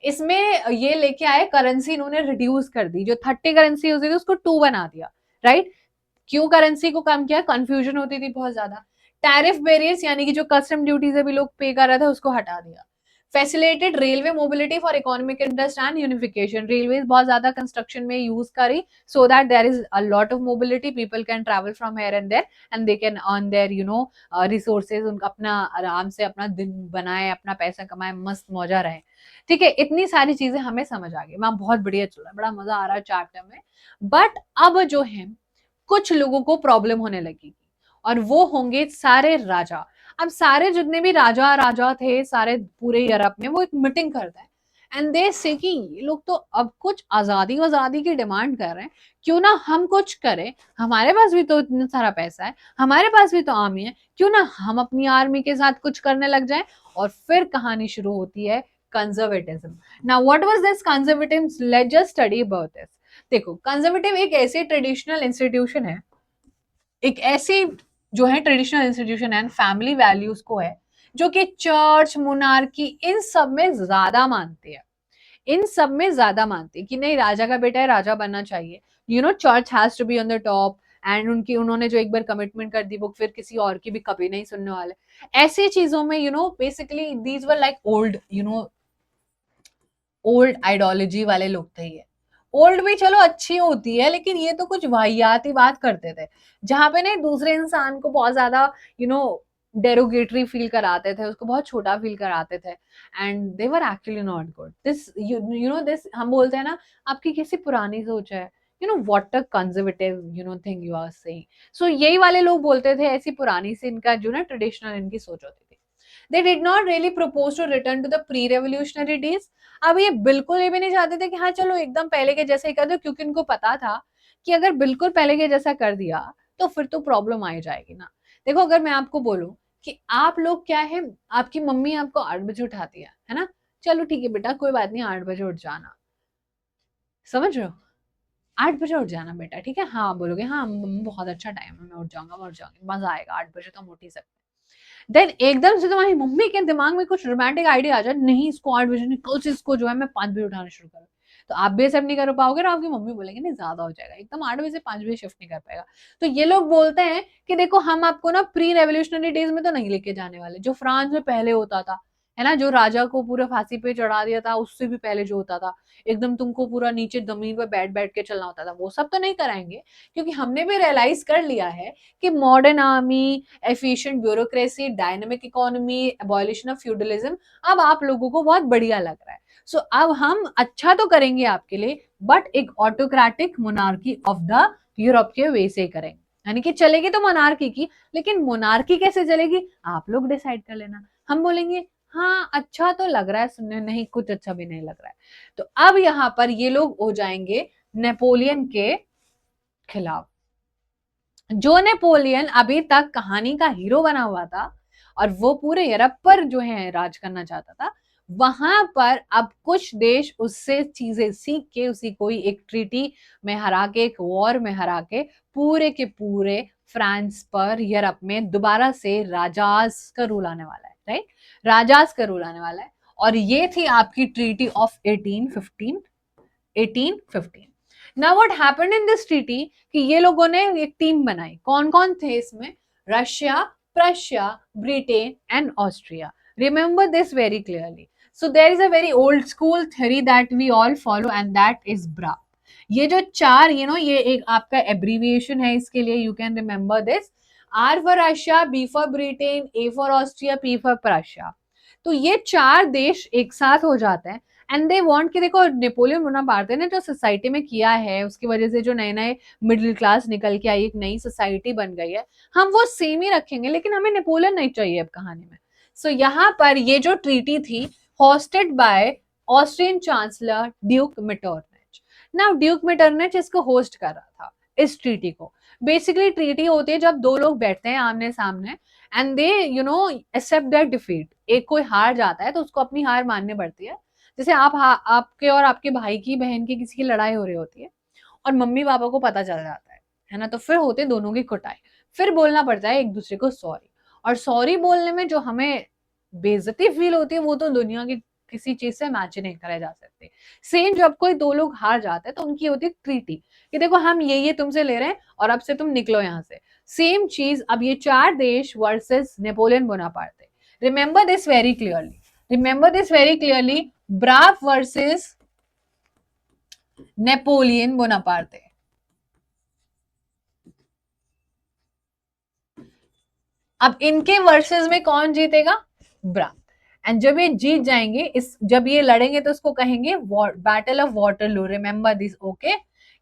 इसमें ये लेके आए, करेंसी इन्होंने रिड्यूस कर दी, जो 30 करेंसी होती थी उसको 2 बना दिया, राइट? क्यों करेंसी को कम किया, कंफ्यूजन होती थी बहुत ज्यादा। टैरिफ बैरियर्स यानी कि जो कस्टम ड्यूटीज अभी लोग पे कर रहे थे उसको हटा दिया। Facilitated railway mobility for economic interest and unification, railway बहुत ज्यादा कंस्ट्रक्शन में यूज करी so that there is a lot of mobility, people can travel from here and there and they can earn their resources, उनका अपना आराम से अपना दिन बनाए, अपना पैसा कमाए, मस्त मौजा रहे। ठीक है, इतनी सारी चीजें हमें समझ आ गई, मैं बहुत बढ़िया चल रहा है, बड़ा मजा आ रहा है चैप्टर में। बट अब जो है कुछ लोगों को प्रॉब्लम होने लगी, और वो होंगे सारे राजा। अब सारे जितने भी राजा राजा थे सारे पूरे यूरोप में, वो एक मीटिंग करता है एंड दे से कि ये लोग तो अब कुछ आजादी आजादी की डिमांड कर रहे हैं, क्यों ना हम कुछ करें, हमारे पास भी तो इतना सारा पैसा है, हमारे पास भी तो आर्मी है, क्यों ना हम अपनी आर्मी के साथ कुछ करने लग जाए। और फिर कहानी शुरू होती है conservatism. Now what was this conservatism, let's just study about this. देखो, कंजर्वेटिव एक ऐसे ट्रेडिशनल इंस्टीट्यूशन है, एक ऐसी जो है traditional institution and family values को है, जो कि चर्च मोनार्की इन सब में ज्यादा मानते हैं, इन सब में ज्यादा मानते हैं कि नहीं राजा का बेटा है, राजा बनना चाहिए, church has to be on the top. And उन्होंने जो एक बार कमिटमेंट कर दी वो फिर किसी और की भी कभी नहीं सुनने वाले। ऐसी चीजों में basically these were like old ideology वाले लोग थे ये। ओल्ड भी चलो अच्छी होती है, लेकिन ये तो कुछ वाहियात ही बात करते थे, जहां पे नहीं दूसरे इंसान को बहुत ज्यादा यू नो डेरोगेटरी फील कराते थे, उसको बहुत छोटा फील कराते थे, and they were actually not good. This this हम बोलते हैं ना, आपकी कैसी पुरानी सोच है, what a conservative thing you are saying. So यही वाले लोग बोलते थे, ऐसी पुरानी सी इनका ट्रेडिशनल इनकी सोच होती थी। They did not really propose to return to the pre-revolutionary days। अब ये बिल्कुल ये भी नहीं चाहते थे कि हाँ चलो एकदम पहले के जैसे ही कर दो, क्योंकि इनको पता था कि अगर बिल्कुल पहले के जैसा कर दिया तो फिर तो प्रॉब्लम आ जाएगी ना। देखो, अगर मैं आपको बोलूं कि आप लोग क्या है, आपकी मम्मी आपको 8 बजे उठाती है ना, चलो ठीक है बेटा कोई बात नहीं, 8 बजे उठ जाना, समझ रहे हो? 8 बजे उठ जाना बेटा, ठीक है, हाँ बोलोगे, हाँ मम्मी बहुत अच्छा टाइम है, मैं उठ जाऊंगी, मजा आएगा, 8 बजे तो हम उठ ही सकते हैं। देन एकदम से तुम्हारी मम्मी के दिमाग में कुछ रोमांटिक आइडिया आ जाए, नहीं इसको 8 बजे नहीं, कल से इसको जो है मैं 5 बजे उठाना शुरू करूँ, तो आप भी एक्सेप्ट नहीं कर पाओगे, और आपकी मम्मी बोलेंगे नहीं ज्यादा हो जाएगा, एकदम 8 बजे से 5 बजे शिफ्ट नहीं कर पाएगा। तो ये लोग बोलते हैं कि देखो हम आपको ना प्री रेवोल्यूशनरी डेज में तो नहीं लेके जाने वाले, जो फ्रांस में पहले होता था, है ना, जो राजा को पूरा फांसी पे चढ़ा दिया था, उससे भी पहले जो होता था, एकदम तुमको पूरा नीचे जमीन पर बैठ बैठ के चलना होता था, वो सब तो नहीं कराएंगे। क्योंकि हमने भी रियलाइज कर लिया है कि modern army, efficient bureaucracy, dynamic economy, abolition of feudalism अब आप लोगों को बहुत बढ़िया लग रहा है। सो अब हम अच्छा तो करेंगे आपके लिए, बट एक autocratic monarchy of the Europe के वे से करेंगे, यानी कि चलेगी तो मोनार्की की, लेकिन मोनार्की कैसे चलेगी आप लोग डिसाइड कर लेना। हम बोलेंगे हाँ अच्छा तो लग रहा है सुनने, नहीं कुछ अच्छा भी नहीं लग रहा है। तो अब यहाँ पर ये लोग हो जाएंगे नेपोलियन के खिलाफ। जो नेपोलियन अभी तक कहानी का हीरो बना हुआ था और वो पूरे यूरोप पर जो है राज करना चाहता था, वहां पर अब कुछ देश उससे चीजें सीख के उसी कोई एक ट्रीटी में हरा के, एक वॉर में हरा के पूरे के पूरे फ्रांस पर यूरोप में दोबारा से राजाज का रूल आने वाला है, राइट। राजाज का रूल आने वाला है। और ये थी आपकी treaty of 1815। Now what happened in this treaty कि ये लोगों ने एक टीम बनाई। कौन कौन थे इसमें? Russia, Prussia, Britain and Austria. Remember this very clearly. So there is a very old school theory that we all follow and that is bra. ये जो चार ये एक आपका एब्रीविएशन है इसके लिए, you can remember this. R for Russia, B for Britain, A for Austria, P for Prussia. तो ये चार देश एक साथ हो जाते हैं एंड दे वांट कि देखो नेपोलियन बोनापार्टे ने जो सोसाइटी में किया है उसकी वजह से जो नए नए मिडिल क्लास निकल के आई, एक नई सोसाइटी बन गई है, हम वो सेम ही रखेंगे, लेकिन हमें नेपोलियन नहीं चाहिए अब कहानी में। सो यहाँ पर ये जो ट्रीटी थी hosted by Austrian chancellor Duke Metternich. Now Duke Metternich इसको होस्ट कर रहा था इस ट्रीटी को। बेसिकली ट्रीटी होती है जब दो लोग बैठते हैं आमने सामने and they accept their defeat. एक कोई हार जाता है तो उसको अपनी हार माननी पड़ती है। जैसे आपके और आपके भाई की बहन की किसी की लड़ाई हो रही होती है और मम्मी पापा को पता चल जाता है ना, तो फिर होते दोनों की कुटाई। फिर बोलना पड़ता है एक दूसरे को सॉरी। और सॉरी बोलने में जो हमें बेइज्जती फील होती है वो तो दुनिया की किसी चीज से मैच नहीं करे जा सकते। सेम जब कोई दो लोग हार जाते हैं तो उनकी होती है ट्रीटी कि देखो हम ये तुमसे ले रहे हैं और अब से तुम निकलो यहां से। सेम चीज अब ये चार देश versus Napoleon Bonaparte. Remember this very clearly. Remember this very clearly. ब्राव versus Napoleon Bonaparte. अब इनके वर्सेस में कौन जीतेगा? ब्रा। एंड जब ये जीत जाएंगे, जब ये लड़ेंगे तो उसको कहेंगे battle of Waterloo. Remember this, okay.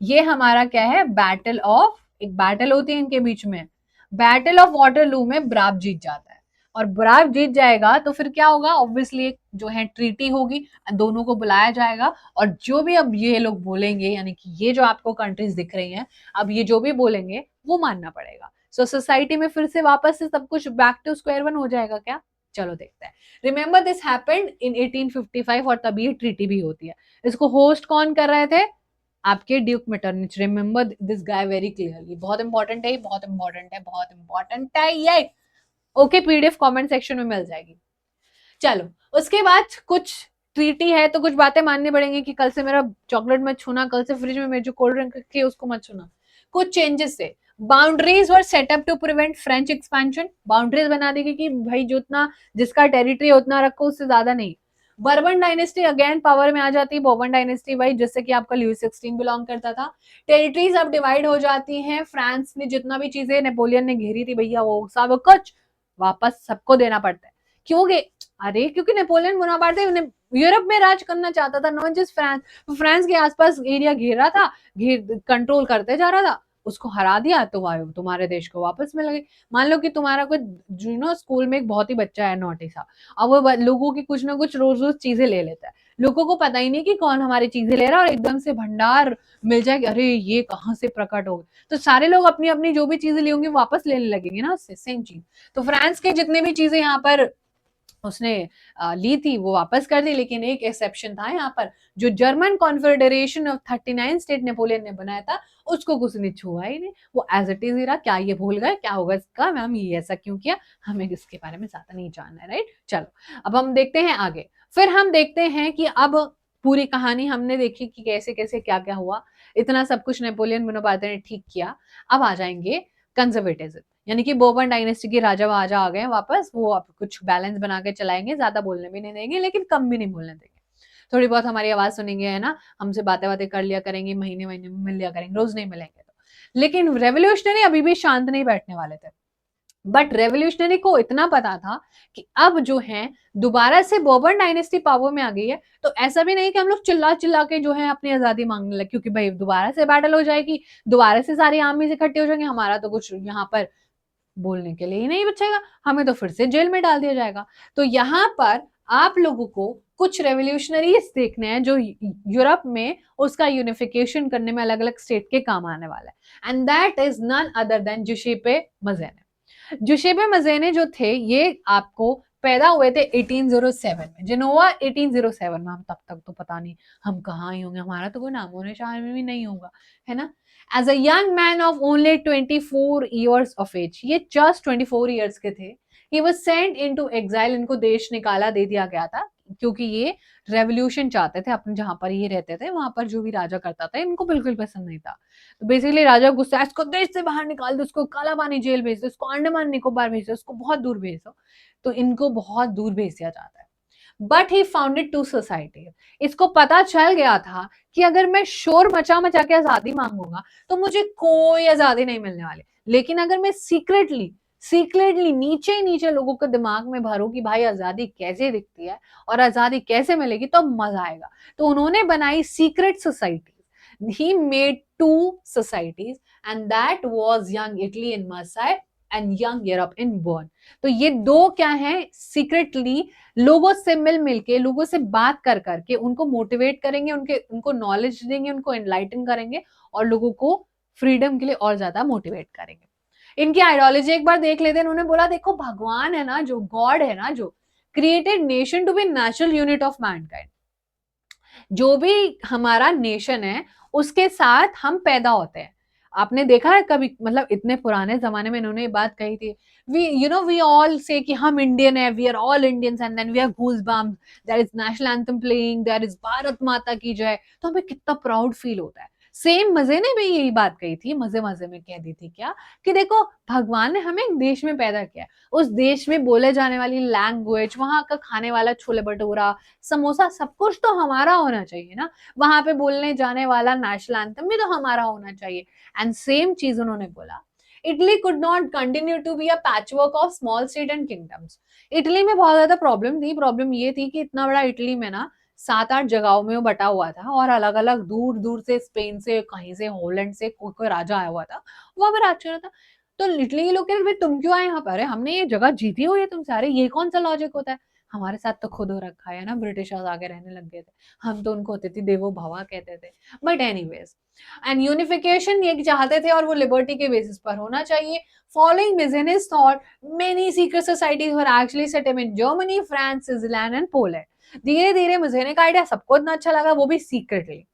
ये हमारा क्या है? बैटल ऑफ, एक बैटल होती है इनके बीच में, बैटल ऑफ वाटरलू में ब्राव जीत जाता है। और ब्राव जीत जाएगा तो फिर क्या होगा? ऑब्वियसली जो है ट्रीटी होगी, दोनों को बुलाया जाएगा और जो भी अब ये लोग बोलेंगे, यानी कि ये जो आपको कंट्रीज दिख रही हैं, अब ये जो भी बोलेंगे वो मानना पड़ेगा। सो सोसाइटी में फिर से वापस से सब कुछ बैक टू स्क्वायर वन हो जाएगा क्या? चलो देखते हैं। रिमेंबर दिस हैपेंड इन 1855 और तभी ये ट्रीटी भी होती है। इसको होस्ट कौन कर रहे थे? आपके Duke Metternich. Remember this guy very clearly. बहुत इंपॉर्टेंट है, बहुत इंपॉर्टेंट है, बहुत इंपॉर्टेंट है ये। ओके, पीडीएफ कमेंट सेक्शन में मिल जाएगी। चलो उसके बाद कुछ ट्रीटी है तो कुछ बातें माननी पड़ेंगी कि कल से मेरा चॉकलेट मत छूना, कल से फ्रिज में मेरी जो कोल्ड ड्रिंक रखी है उसको मत छूना। कुछ चेंजेस है। Boundaries were set up to prevent French expansion. Boundaries बना दी कि भाई जितना जिसका टेरिटरी उतना रखो, उससे ज्यादा नहीं। बर्बन डायनेस्टी अगेन पावर में आ जाती है। बर्बन डायनेस्टी भाई जिससे कि आपका लुइस 16 बिलोंग करता था। टेरिटरीज अब डिवाइड हो जाती हैं। फ्रांस ने जितना भी चीजें नेपोलियन ने घेरी थी भैया वो सब कुछ वापस सबको देना पड़ता है। क्योंकि अरे क्योंकि नेपोलियन बोनापार्टे यूरोप में राज करना चाहता था, नॉट जस्ट फ्रांस। फ्रांस के आसपास एरिया घेरा था, घेर कंट्रोल करते जा रहा था, उसको हरा दिया तो तुम्हारे देश को वापस मिल गई। मान लो कि तुम्हारा कोई स्कूल में एक बहुत ही बच्चा है नोटी सा, अब वो लोगों की कुछ ना कुछ रोज रोज चीजें ले लेता है। लोगों को पता ही नहीं कि कौन हमारी चीजें ले रहा है और एकदम से भंडार मिल जाएगी, अरे ये कहाँ से प्रकट हो गए, तो सारे लोग अपनी अपनी जो भी चीजें ली होंगी वापस लेने लगेंगे ना उससे, सेम चीज। तो फ्रांस के जितने भी चीजें यहाँ पर उसने ली थी वो वापस कर दी, लेकिन एक एक्सेप्शन था यहाँ पर। जो German confederation of 39 state Napoleon ने बनाया था उसको कुछ ने छुआ ही नहीं, वो एज इट इज ही रहा। क्या ये भूल गए क्या होगा इसका? मैम ये ऐसा क्यों किया? हमें इसके बारे में ज्यादा नहीं जानना है, राइट। चलो अब हम देखते हैं आगे। फिर हम देखते हैं कि अब पूरी कहानी हमने देखी कि कैसे कैसे क्या क्या हुआ, इतना सब कुछ नेपोलियन बोनापार्टे ने ठीक किया। अब आ जाएंगे कंजर्वेटिज्म, यानी कि बोर्बन डायनेस्टी के राजा महाराजा आ गए वापस, वो अब कुछ बैलेंस बना के चलाएंगे, ज्यादा बोलने भी नहीं देंगे लेकिन कम भी नहीं बोलने देंगे। थोड़ी बहुत हमारी आवाज सुनेंगे, है ना, हमसे बातें बातें कर लिया करेंगे, महीने महीने में मिल लिया करेंगे, रोज नहीं मिलेंगे तो। लेकिन रेवोल्यूशनरी अभी भी शांत नहीं बैठने वाले थे। बट रेवोल्यूशनरी को इतना पता था कि अब जो है दोबारा से बोर्बन डायनेस्टी पावर में आ गई है, तो ऐसा भी नहीं कि हम लोग चिल्ला चिल्ला के जो है अपनी आजादी मांगने लगे, क्योंकि भाई दोबारा से बैटल हो जाएगी, दोबारा से सारी आर्मी इकट्ठी हो जाएंगे, हमारा तो कुछ यहाँ पर बोलने के लिए ही नहीं बचेगा, हमें तो फिर से जेल में डाल दिया जाएगा। तो यहाँ पर आप लोगों को कुछ रेवोल्यूशनरीज देखने हैं जो यूरोप में उसका यूनिफिकेशन करने में अलग अलग स्टेट के काम आने वाला है, and that is none other than Giuseppe Mazzini. Giuseppe Mazzini जो थे ये आपको पैदा हुए थे 1807 में, जिनोवा 1807 में। हम तब तक तो पता नहीं हम कहाँ ही होंगे, हमारा तो कोई नामो निशान में भी नहीं होगा, है ना। As a young man of only 24 years of age, ये जस्ट 24 ईयर्स के थे, he was sent into exile, इनको देश निकाला दे दिया गया था क्योंकि ये रेवोल्यूशन चाहते थे अपने, जहां पर ये रहते थे वहां पर जो भी राजा करता था इनको बिल्कुल पसंद नहीं था। तो बेसिकली राजा गुस्सा, इसको देश से बाहर निकाल दो, इसको काला पानी जेल भेज दो, इसको अंडमान निकोबार भेज दो, इसको बहुत दूर भेज दो। तो इनको बहुत दूर भेज दिया जाता है। But he founded two society, इसको पता चल गया था कि अगर मैं शोर मचा मचा के आजादी मांगूंगा तो मुझे कोई आजादी नहीं मिलने वाली, लेकिन अगर मैं सीक्रेटली नीचे ही नीचे लोगों के दिमाग में भरो कि भाई आजादी कैसे दिखती है और आजादी कैसे मिलेगी तो मजा आएगा, तो उन्होंने बनाई secret societies. He made two societies and that was Young Italy in मासाई and Young Europe in Bern. तो ये दो क्या है, सीक्रेटली लोगों से मिल मिल के, लोगों से बात कर करके उनको मोटिवेट करेंगे, उनको नॉलेज देंगे, उनको एनलाइटन करेंगे और लोगों को फ्रीडम के लिए और ज्यादा मोटिवेट करेंगे। इनकी आइडियोलॉजी एक बार देख लेते हैं। उन्होंने बोला देखो भगवान है ना, जो गॉड है ना, जो created nation to be natural unit of mankind, जो भी हमारा नेशन है उसके साथ हम पैदा होते हैं। आपने देखा है कभी, मतलब इतने पुराने जमाने में इन्होंने ये बात कही थी, वी ऑल से कि हम इंडियन है, we are all Indians and then we have goosebumps, there is national anthem playing, there is Bharat माता की जय, तो हमें कितना प्राउड फील होता है। सेम मजे ने भी यही बात कही थी, मजे मजे में कह दी थी क्या, कि देखो भगवान ने हमें एक देश में पैदा किया, उस देश में बोले जाने वाली लैंग्वेज, वहां का खाने वाला छोले भटूरा, समोसा, सब कुछ तो हमारा होना चाहिए ना, वहां पे बोलने जाने वाला नेशनल एंथम भी तो हमारा होना चाहिए। एंड सेम चीज उन्होंने बोला, Italy could not continue to be a patchwork of small state and kingdoms. Italy में बहुत ज्यादा प्रॉब्लम थी। प्रॉब्लम ये थी कि इतना बड़ा इटली में ना 7-8 जगहों में वो बटा हुआ था और अलग अलग दूर दूर से, स्पेन से, कहीं से, हॉलैंड से कोई कोई राजा आया हुआ था, वहां पर राज कर रहा था। तो इटली के लोग कह रहे तुम क्यों आए यहाँ पर, हमने ये जगह जीती हुई है तुम सारे, ये कौन सा लॉजिक होता है, हमारे साथ तो खुद हो रखा है ना, ब्रिटिशर्स आगे रहने लग गए थे, हम तो उनको अतिथि देवो भवा कहते थे। बट एनीवेज, एंड यूनिफिकेशन ये चाहते थे और वो लिबर्टी के बेसिस पर होना चाहिए। Following business thought many secret societies were actually set in Germany, France, Switzerland and Poland. धीरे धीरे मजेने का आइडिया सबको इतना अच्छा लगा, वो भी सीक्रेटली,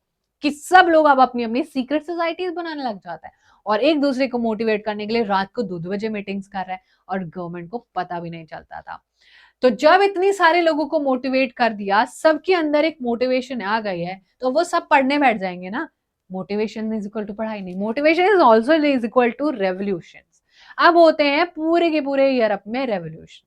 कि सब लोग अब अपनी अपनी सीक्रेट सोसाइटीज बनाने लग जाता है और एक दूसरे को मोटिवेट करने के लिए रात को 2-2 बजे मीटिंग्स कर रहा है और गवर्नमेंट को पता भी नहीं चलता था। तो जब इतनी सारे लोगों को मोटिवेट कर दिया, सबके अंदर एक मोटिवेशन आ गई है, तो वो सब पढ़ने बैठ जाएंगे ना। मोटिवेशन इज इक्वल टू पढ़ाई नहीं, motivation is also is equal to revolution. अब होते हैं पूरे के पूरे यूरोप में रेवोल्यूशन।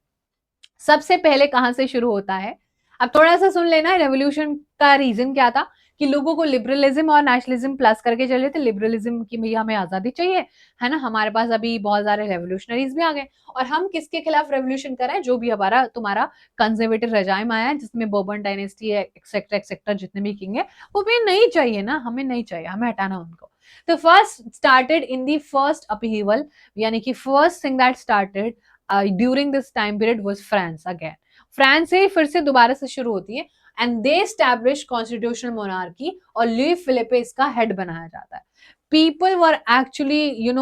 सबसे पहले कहां से शुरू होता है, अब थोड़ा सा सुन लेना। रेवोल्यूशन का रीजन क्या था, कि लोगों को लिबरलिज्म और नेशनलिज्म प्लस करके चले थे। लिबरलिज्म की भैया हमें आजादी चाहिए, है ना, हमारे पास अभी बहुत सारे रेवोल्यूशनरीज भी आ गए और हम किसके खिलाफ रेवोल्यूशन करें, जो भी हमारा तुम्हारा कंजर्वेटिव रजाइम आया है जिसमें बोर्बन डायनेस्टी है, एक्सेट्रा एक्सेट्रा, जितने भी किंग है, वो भी नहीं चाहिए ना, हमें नहीं चाहिए, हमें हटाना उनको। तो first started in the first upheaval, यानी कि first thing that started during this time period was France again. France से फिर से दोबारा से शुरू होती है and they establish constitutional monarchy और लुई फिलिपे इसका हेड बनाया जाता है। पीपल वर एक्चुअली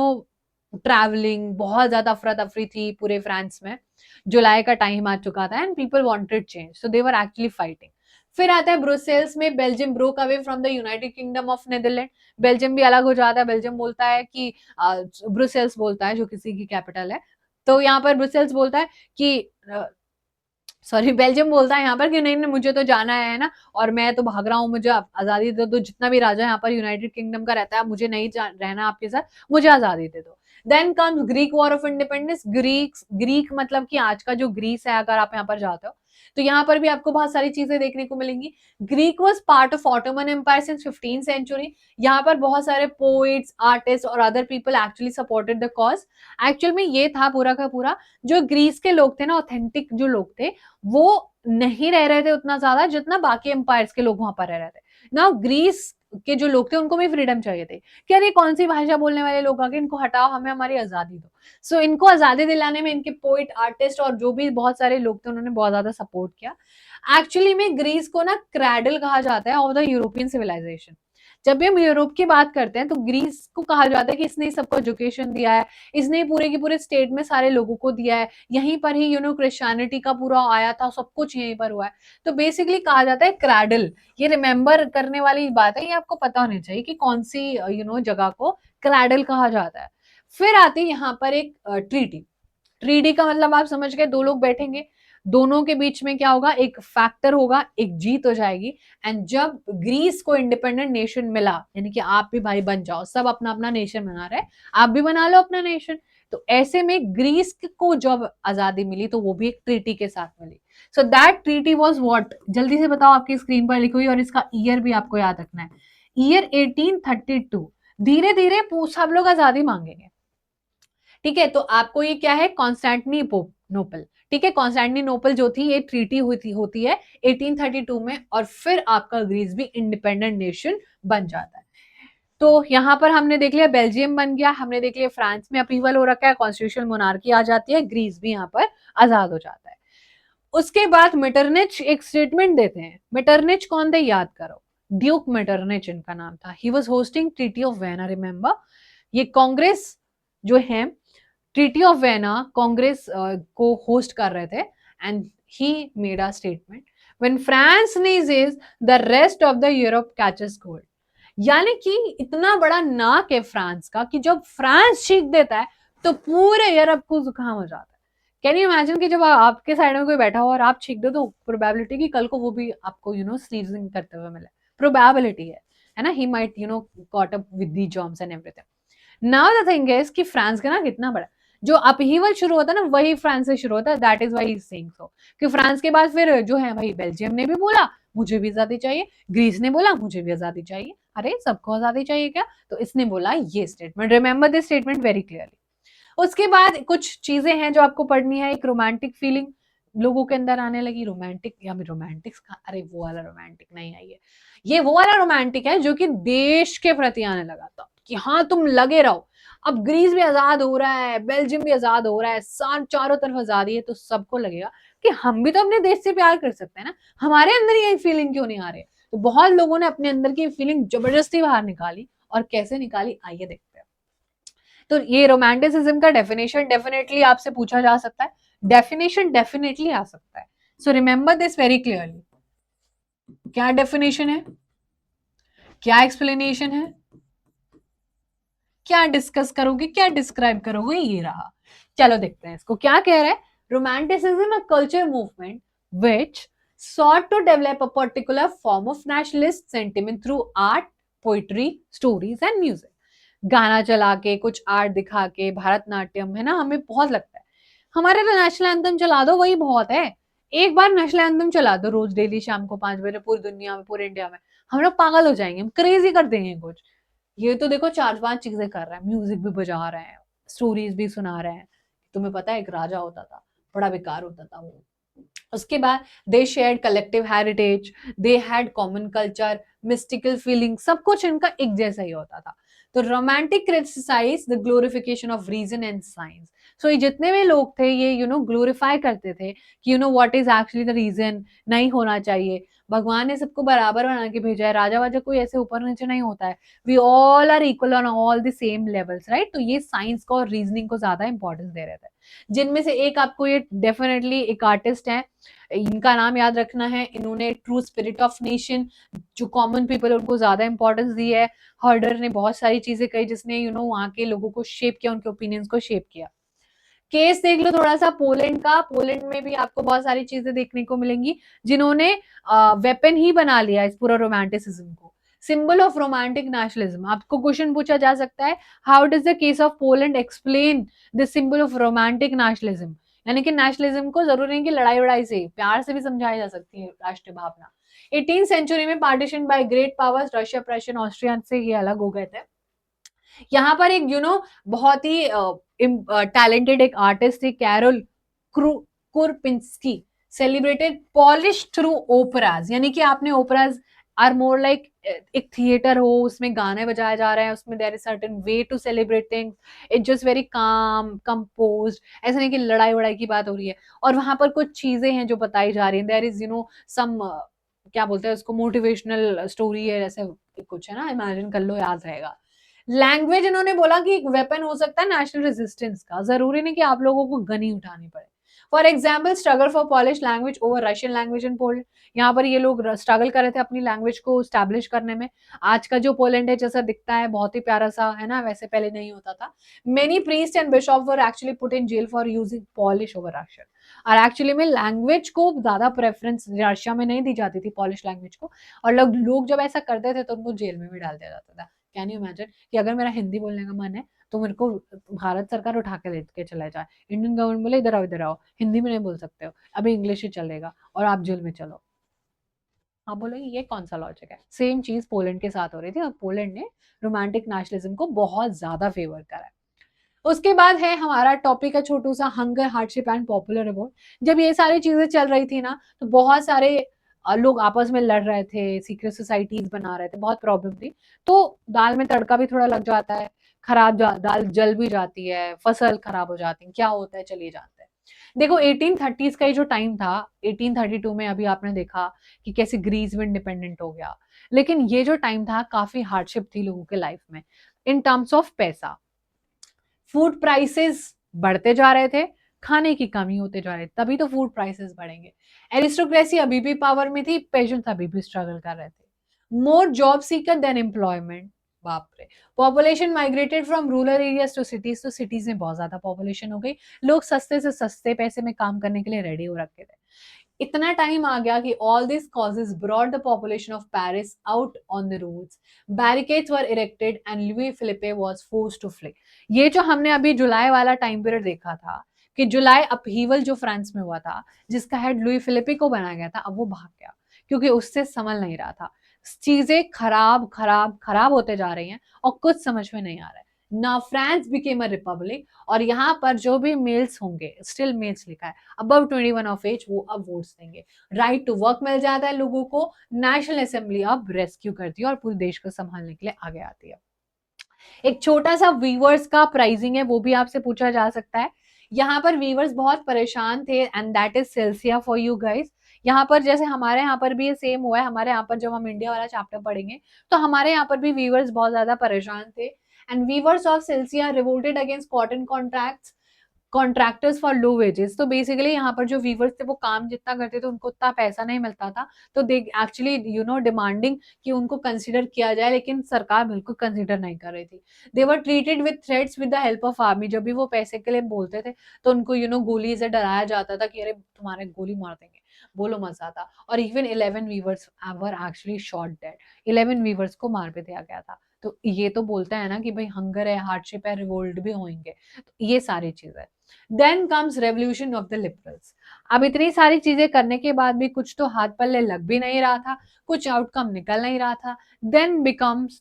ट्रैवलिंग, बहुत ज्यादा अफरा तफरी थी पूरे फ्रांस में, जुलाई का टाइम आ चुका था and people wanted change, so they were actually fighting. फिर आता है ब्रुसेल्स में, Belgium broke away from the United kingdom of Netherland. Belgium भी अलग हो जाता है, बेल्जियम बोलता है कि ब्रुसेल्स बोलता है जो किसी की कैपिटल है, तो यहाँ पर ब्रुसेल्स बोलता है कि सॉरी, बेल्जियम बोलता है यहाँ पर कि नहीं नहीं मुझे तो जाना है ना, और मैं तो भाग रहा हूँ, मुझे आजादी दे दो, जितना भी राजा यहाँ पर यूनाइटेड किंगडम का रहता है, मुझे नहीं रहना आपके साथ, मुझे आजादी दे दो। Then comes Greek war of independence. Greek मतलब कि आज का जो ग्रीस है, अगर आप यहाँ पर जाते हो तो यहाँ पर भी आपको बहुत सारी चीजें देखने को मिलेंगी। Greek was part of Ottoman empire since 15th century. यहाँ पर बहुत सारे पोइट्स, आर्टिस्ट और other people actually supported the cause. Actual में ये था पूरा का पूरा, जो ग्रीस के लोग थे ना, ऑथेंटिक जो लोग थे, वो नहीं रह रहे थे उतना ज्यादा जितना बाकी एम्पायर्स के लोग वहां पर रह रहे थे। नाउ ग्रीस के जो लोग थे उनको भी फ्रीडम चाहिए थे कि अरे कौन सी भाषा बोलने वाले लोग आके इनको हटाओ, हमें हमारी आजादी दो। सो इनको आजादी दिलाने में इनके पोइट, आर्टिस्ट और जो भी बहुत सारे लोग थे उन्होंने बहुत ज्यादा सपोर्ट किया। एक्चुअली में ग्रीस को ना क्रैडल कहा जाता है ऑफ द यूरोपियन सिविलाइजेशन। जब भी हम यूरोप की बात करते हैं तो ग्रीस को कहा जाता है कि इसने सबको एजुकेशन दिया है, इसने पूरे के पूरे स्टेट में सारे लोगों को दिया है, यहीं पर ही क्रिश्चियनिटी का पूरा आया था, सब कुछ यहीं पर हुआ है। तो बेसिकली कहा जाता है क्रैडल। ये रिमेंबर करने वाली बात है, ये आपको पता होनी चाहिए कि कौन सी जगह को क्रैडल कहा जाता है। फिर आती है यहाँ पर एक ट्रीटी। ट्रीटी का मतलब आप समझ गए, दो लोग बैठेंगे, दोनों के बीच में क्या होगा, एक फैक्टर होगा, एक जीत हो जाएगी। एंड जब ग्रीस को इंडिपेंडेंट नेशन मिला, यानी कि आप भी भाई बन जाओ, सब अपना अपना नेशन बना रहे, आप भी बना लो अपना नेशन। तो ऐसे में ग्रीस को जब आजादी मिली तो वो भी एक ट्रीटी के साथ मिली। So that treaty was what, जल्दी से बताओ, आपकी स्क्रीन पर लिखी हुई, और इसका ईयर भी आपको याद रखना है, ईयर 1832। धीरे धीरे सब लोग आजादी मांगेंगे, ठीक है। तो आपको ये क्या है, कॉन्स्टेंटिनोपल, ठीक है, कॉन्स्टेंटिनोपल जो थी ये ट्रीटी होती है 1832 में, और फिर आपका ग्रीस भी इंडिपेंडेंट नेशन बन जाता है। तो यहां पर हमने देख लिया बेल्जियम बन गया, हमने देख लिया फ्रांस में अपीवल हो रखा है, कॉन्स्टिट्यूशनल मोनार्की आ जाती है, ग्रीस भी यहाँ पर आजाद हो जाता है। उसके बाद मेटरनिच एक स्टेटमेंट देते हैं। मेटरनिच कौन थे, याद करो, ड्यूक मेटरनिच इनका नाम था। He was hosting treaty of vena, remember. ये कांग्रेस जो है, ट्रीटी ऑफ वेना कांग्रेस को होस्ट कर रहे थे, and he made a statement, when France नीजेस the rest of the Europe catches cold. यानी कि इतना बड़ा नाक है फ्रांस का कि जब फ्रांस छींक देता है तो पूरे यूरोप को जुकाम हो जाता है। कैन यू इमेजिन कि जब आपके साइड में कोई बैठा हो और आप छींक दो तो प्रोबेबिलिटी कि कल को वो भी आपको स्नीजिंग करते हुए मिले, प्रोबेबिलिटी है ना, he might caught up with the germs and everything. Now the thing is कि फ्रांस का ना कितना बड़ा, जो अपहीवल शुरू होता है ना वही फ्रांस से शुरू होता है, that is why he is saying so. कि फ्रांस के बाद फिर जो है भाई बेल्जियम ने भी बोला मुझे भी आजादी चाहिए, ग्रीस ने बोला मुझे भी आजादी चाहिए, अरे सबको आजादी चाहिए क्या, तो इसने बोला ये statement, remember this statement very clearly. उसके बाद कुछ चीजें हैं जो आपको पढ़नी है। एक रोमांटिक फीलिंग लोगों के अंदर आने लगी, रोमांटिक, या रोमांटिक, अरे वो वाला रोमांटिक नहीं है, ये वो वाला रोमांटिक है जो कि देश के प्रति आने लगा था कि हाँ तुम लगे रहो। अब ग्रीस भी आजाद हो रहा है, बेल्जियम भी आजाद हो रहा है, चारों तरफ आजादी है, तो सबको लगेगा कि हम भी तो अपने देश से प्यार कर सकते हैं ना, हमारे अंदर ये फीलिंग क्यों नहीं आ रही। तो बहुत लोगों ने अपने अंदर की फीलिंग जबरदस्ती बाहर निकाली, और कैसे निकाली आइए देखते हैं। तो ये रोमांटिसिज्म का डेफिनेशन डेफिनेटली आपसे पूछा जा सकता है, डेफिनेशन डेफिनेटली आ सकता है। So remember this very clearly. क्या डेफिनेशन है, क्या एक्सप्लेनेशन है, क्या डिस्कस करोगे, क्या डिस्क्राइब करोगे, ये रहा। चलो देखते हैं इसको क्या कह रहा है। Romanticism a culture movement which sought to develop a particular form of nationalist sentiment through art, poetry, stories and music। गाना चला के, कुछ आर्ट दिखा के, भारतनाट्यम, है ना, हमें बहुत लगता है हमारे तो नेशनल एंथम चला दो वही बहुत है। एक बार नेशनल एंथम चला दो रोज डेली शाम को 5 बजे पूरी दुनिया में, पूरे इंडिया में, हम लोग पागल हो जाएंगे, हम क्रेजी कर देंगे कुछ। ये तो देखो 4-5 चीजें कर रहा है, म्यूजिक भी बजा रहे हैं, स्टोरीज भी सुना रहे हैं। तुम्हें पता है एक राजा होता था, बड़ा बेकार होता था वो। उसके बाद they shared collective heritage, they had common culture, mystical feeling, सब कुछ इनका एक जैसा ही होता था। तो romantic criticise the glorification of reason and science. So ये जितने भी लोग थे ये ग्लोरीफाई करते थे कि what is actually the reason, नहीं होना चाहिए, भगवान ने सबको बराबर बना के भेजा है, राजा वाजा कोई ऐसे ऊपर नीचे नहीं होता है, we all are equal on all the same levels, right. तो ये साइंस को और रीजनिंग को ज्यादा इंपॉर्टेंस दे रहे थे। जिनमें से एक आपको ये डेफिनेटली एक आर्टिस्ट है, इनका नाम याद रखना है, इन्होंने ट्रू स्पिरिट ऑफ नेशन, जो कॉमन पीपल है उनको ज्यादा इंपॉर्टेंस दी है। हर्डर ने बहुत सारी चीजें कही जिसने वहां के लोगों को शेप किया, उनके ओपिनियंस को शेप किया। केस देख लो थोड़ा सा पोलैंड का, पोलैंड में भी आपको बहुत सारी चीजें देखने को मिलेंगी जिन्होंने वेपन ही बना लिया इस पूरा रोमांटिसिज्म को, सिंबल ऑफ रोमांटिक नेशनलिज्म। आपको क्वेश्चन पूछा जा सकता है, how does the case of Poland explain the symbol of romantic nationalism. यानी कि नेशनलिज्म को जरूरी नहीं कि लड़ाई वड़ाई से, प्यार से भी समझाई जा सकती है राष्ट्रीय भावना। 18th सेंचुरी में partition by great powers, Russia, Prussian, Austria से ये अलग हो गए थे। यहाँ पर एक बहुत ही टैलेंटेड एक आर्टिस्ट थी, Karol Kurpinski, celebrated Polish through operas, यानी कि आपने ओपराज आर मोर लाइक एक थिएटर हो, उसमें गाने बजाए जा रहे हैं, उसमें there is certain way to celebrate things, it's just very calm composed, ऐसा नहीं कि लड़ाई वड़ाई की बात हो रही है। और वहां पर कुछ चीजें हैं जो बताई जा रही हैं, देयर इज सम क्या बोलते हैं उसको, मोटिवेशनल स्टोरी है, ऐसे कुछ है ना, इमेजिन कर लो, याद रहेगा। लैंग्वेज इन्होंने बोला कि एक वेपन हो सकता है नेशनल रेजिस्टेंस का, जरूरी नहीं कि आप लोगों को गन ही उठानी पड़े। For example struggle for polish language over Russian language in Poland, यहाँ पर ये लोग स्ट्रगल कर रहे थे अपनी लैंग्वेज को स्टैब्लिश करने में। आज का जो पोलैंड है जैसा दिखता है, बहुत ही प्यारा सा है ना, वैसे पहले नहीं होता था। Many priest and bishop were actually put in jail for using Polish over Russian. और एक्चुअली में लैंग्वेज को ज्यादा प्रेफरेंस रशिया में नहीं दी जाती थी, पॉलिश लैंग्वेज को, और लोग जब ऐसा करते थे तो उनको जेल में भी डाल दिया जाता था। कैन यू इमेजिन कि अगर मेरा हिंदी बोलने का मन है तो मेरे को भारत सरकार उठा के लेके चला जाए, इंडियन गवर्नमेंट बोले इधर आओ, हिंदी में नहीं बोल सकते हो, अभी इंग्लिश ही चलेगा और आप जेल में चलो। आप बोलोगे ये कौन सा लॉजिक है? सेम चीज पोलैंड के साथ हो रही थी, और पोलैंड ने रोमांटिक नेशनलिज्म को बहुत ज्यादा फेवर करा है। उसके बाद है हमारा टॉपिक है छोटू सा, hunger hardship and popular revolt. जब ये सारी चीजें चल रही थी ना, तो बहुत सारे लोग आपस में लड़ रहे थे, सीक्रेट सोसाइटीज बना रहे थे, बहुत प्रॉब्लम थी। तो दाल में तड़का भी थोड़ा लग जाता है, दाल जल भी जाती है, फसल खराब हो जाती है, क्या होता है चलिए जानते हैं। देखो 1830s का ये जो टाइम था, 1832 में अभी आपने देखा कि कैसे ग्रीस भी इंडिपेंडेंट हो गया, लेकिन ये जो टाइम था काफी हार्डशिप थी लोगों के लाइफ में, इन टर्म्स ऑफ पैसा। फूड प्राइसेस बढ़ते जा रहे थे, खाने की कमी होते जा रही, तभी तो फूड प्राइसेस बढ़ेंगे। एरिस्टोक्रेसी अभी भी पावर में थी, पेशेंट्स अभी भी स्ट्रगल कर रहे थे। More job seeker than employment, बाप रे। Population migrated from rural areas to cities, तो सिटीज में बहुत ज्यादा पॉपुलेशन हो गई, लोग सस्ते से सस्ते पैसे में काम करने के लिए रेडी हो रखे थे। इतना टाइम आ गया कि all this causes brought the population of Paris out on the roads, barricades were erected and Louis Philippe was forced to flee. ये जो हमने अभी जुलाई वाला टाइम पीरियड देखा था, कि जुलाई अपहीवल जो फ्रांस में हुआ था, जिसका हेड लुई फिलिपे को बनाया गया था, अब वो भाग गया क्योंकि उससे संभल नहीं रहा था। चीजें खराब खराब खराब होते जा रही हैं और कुछ समझ में नहीं आ रहा है ना। फ्रांस बिकेम अ रिपब्लिक, और यहाँ पर जो भी मेल्स होंगे, स्टिल मेल्स लिखा है, अबव 21 ऑफ एज, वो अब वोट्स देंगे। राइट टू वर्क मिल जाता है लोगों को। नेशनल असेंबली अब रेस्क्यू करती है और पूरे देश को संभालने के लिए आगे आती है। एक छोटा सा वीवर्स का प्राइसिंग है, वो भी आपसे पूछा जा सकता है। यहाँ पर वीवर्स बहुत परेशान थे, and that is Silesia for you guys. यहाँ पर जैसे हमारे यहाँ पर भी ये सेम हुआ है, हमारे यहाँ पर जब हम इंडिया वाला चैप्टर पढ़ेंगे तो हमारे यहाँ पर भी वीवर्स बहुत ज्यादा परेशान थे, and weavers of Silesia revolted against cotton contracts, contractors for low wages. तो बेसिकली यहाँ पर जो वीवर्स थे वो काम जितना करते थे उनको उतना पैसा नहीं मिलता था, तो दे एक्चुअली डिमांडिंग कि उनको कंसिडर किया जाए, लेकिन सरकार बिल्कुल कंसिडर नहीं कर रही थी। They were treated with threats with the help of army, जब भी वो पैसे के लिए बोलते थे तो उनको गोली से डराया जाता था कि अरे तुम्हारे गोली मार देंगे, बोलो मजा आता। और even 11 weavers were actually shot dead, 11 weavers को मार भी दिया गया था। तो ये तो बोलता है ना कि भाई हंगर है, हार्डशिप है, रिवोल्ट भी होंगे, तो ये सारी चीजें। Then comes revolution of the liberals. अब इतनी सारी चीजें करने के बाद भी कुछ तो हाथ पल्ले लग भी नहीं रहा था, कुछ आउटकम निकल नहीं रहा था। Then comes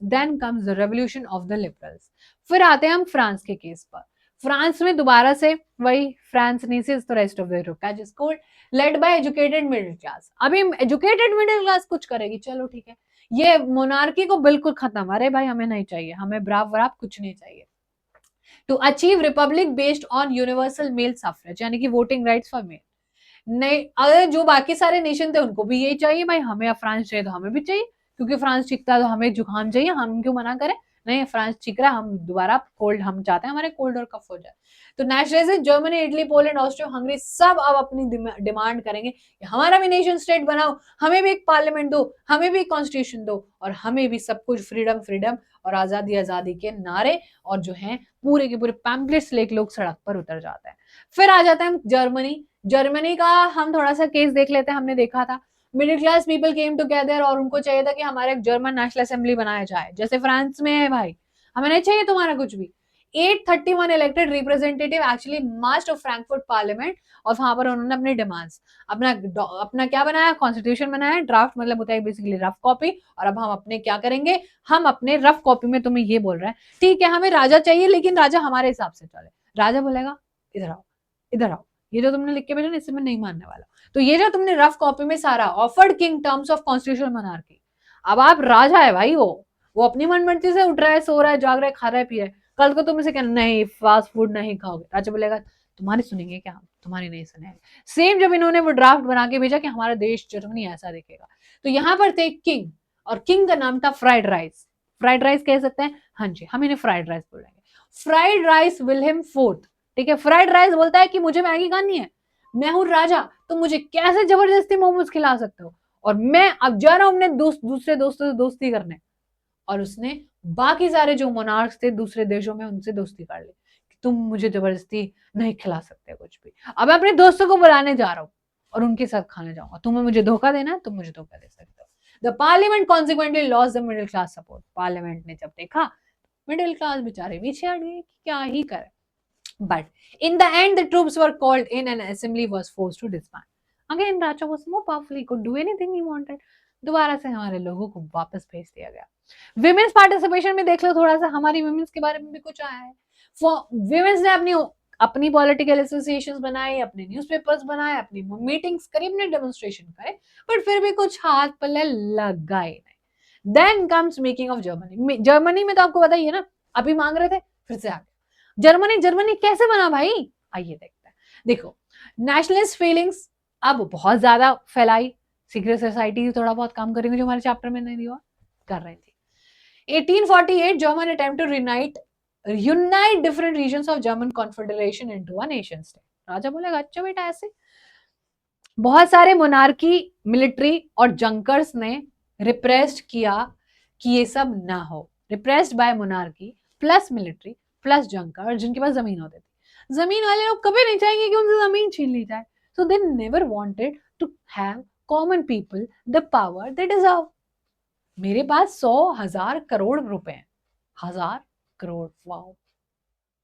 the revolution of the liberals. फिर आते हैं हम फ्रांस के केस पर। फ्रांस में दोबारा से वही फ्रांसनीसिस the rest of the Europe, जिसको led by educated middle class. अभी एजुकेटेड मिडिल क्लास कुछ करेगी, चलो ठीक है, ये मोनार्की को बिल्कुल खत्म, अरे भाई हमें नहीं चाहिए, हमें ब्राव व्राव कुछ नहीं चाहिए। To achieve republic based on universal male suffrage, यानी कि वोटिंग राइट्स फॉर मेल। नहीं, अगर जो बाकी सारे नेशन थे उनको भी यही चाहिए, भाई हमें फ्रांस चाहिए तो हमें भी चाहिए, क्योंकि फ्रांस चीखता है तो हमें जुकाम चाहिए, हम क्यों मना करें। नहीं, फ्रांस चीख रहा है, हम दोबारा कोल्ड, हम चाहते हैं हमारे कोल्ड और कफ हो जाए। तो nationalist Germany, Italy, Poland, Austria Hungary सब अब अपनी डिमांड करेंगे कि हमारा भी नेशन स्टेट बनाओ, हमें भी एक पार्लियामेंट दो, हमें भी कॉन्स्टिट्यूशन दो, और हमें भी सब कुछ फ्रीडम फ्रीडम और आजादी आजादी के नारे और जो है पूरे के पूरे पैम्पलेट्स लेके लोग सड़क पर उतर जाते हैं। फिर आ जाता है जर्मनी। जर्मनी का हम थोड़ा सा केस देख लेते हैं। हमने देखा था middle class people came together और उनको चाहिए था कि हमारे एक जर्मन नेशनल असेंबली बनाया जाए, जैसे फ्रांस में है भाई, हमें नहीं चाहिए तुम्हारा कुछ भी। 831 elected representative actually March of Frankfurt parliament, और वहां पर उन्होंने अपने डिमांड्स, अपना अपना क्या बनाया, कॉन्स्टिट्यूशन बनाया, ड्राफ्ट मतलब होता है बेसिकली रफ कॉपी। और अब हम अपने क्या करेंगे, हम अपने रफ कॉपी में तुम्हें ये बोल रहे हैं, ठीक है हमें राजा चाहिए, लेकिन राजा हमारे हिसाब से चले। राजा बोलेगा इधर आओ, इधर आओ, ये जो तुमने लिख के भेजा ना इससे मैं नहीं मानने वाला। तो ये जो तुमने रफ कॉपी में सारा offered king terms of constitutional monarchy, अब आप राजा है भाई, वो अपनी मनमर्जी से उठ रहा है, सो रहा है, जाग रहा है, खा रहा है, पी रहा है। कल को तुम इसे कहना नहीं फास्ट फूड नहीं खाओगे, राजा बोलेगा तुम्हारी सुनेंगे क्या, तुम्हारी नहीं सुनेंगे। सेम जब इन्होंने वो ड्राफ्ट बना के भेजा कि हमारा देश जर्मनी ऐसा दिखेगा, तो यहाँ पर थे किंग, और किंग का नाम था फ्राइड राइस। फ्राइड राइस कह सकते हैं, हाँ जी हम इन्हें फ्राइड राइस बोलेंगे। फ्राइड राइस विलियम फोर्थ, ठीक है। फ्राइड राइस बोलता है कि मुझे मैगी खानी है, मैं हूं राजा, तुम मुझे कैसे जबरदस्ती मोमोज खिला सकते हो, और मैं अब जा रहा हूं अपने दूसरे दोस्तों से दोस्ती करने। और उसने बाकी सारे जो मोनार्क्स थे दूसरे देशों में उनसे दोस्ती कर ली कि तुम मुझे जबरदस्ती नहीं खिला सकते कुछ भी, अब मैं अपने दोस्तों को बुलाने जा रहा हूँ और उनके साथ खाने जाऊंगा, तुम्हें मुझे धोखा देना है तुम मुझे धोखा दे सकते हो। The parliament consequently lost the middle class support. Parliament ने जब देखा मिडिल क्लास बेचारे पीछे हट गए, क्या ही करे। But in the end, the troops were called in and assembly was forced to disband. Again, Raja was more powerful. He could do anything he wanted. दोबारा से हमारे लोगों को वापस भेज दिया गया। विमेन्स पार्टिसिपेशन में देख लो थोड़ा सा, हमारी विमेन्स के बारे में भी कुछ आया है। विमेन्स ने अपनी अपनी पॉलिटिकल एसोसिएशंस बनाए, अपने न्यूज़पेपर्स बनाए, अपनी मीटिंग्स करी, अपने डेमोन्स्ट्रेशन करे, बट फिर भी कुछ हाथ पल्ले लगा ही नहीं। Then comes making of Germany. Germany में तो आपको पता ही है ना, अभी मांग रहे थे फिर से आ गया जर्मनी। जर्मनी कैसे बना भाई, आइए देखते हैं। देखो नेशनलिस्ट फीलिंग्स अब बहुत ज्यादा फैलाई, सीक्रेट सोसाइटी थोड़ा बहुत काम करेंगे जो हमारे चैप्टर में नहीं दिया कर रही थी। 1848 German attempt to unite different regions of German confederation into a nation state. राजा बोलेगा अच्छा बेटा ऐसे। बहुत सारे मोनार्की, मिलिट्री और जंकर्स ने रिप्रेस्ड किया कि ये सब ना हो। Repressed by monarchy plus military plus Junker, जिनके पास जमीन होती थी। जमीन वाले लोग कभी नहीं चाहेंगे कि उनसे जमीन छीन ली जाए, so they never wanted to have common people the power they deserve. मेरे पास 100,000 करोड़ रुपए हैं, 1000 crore, wow,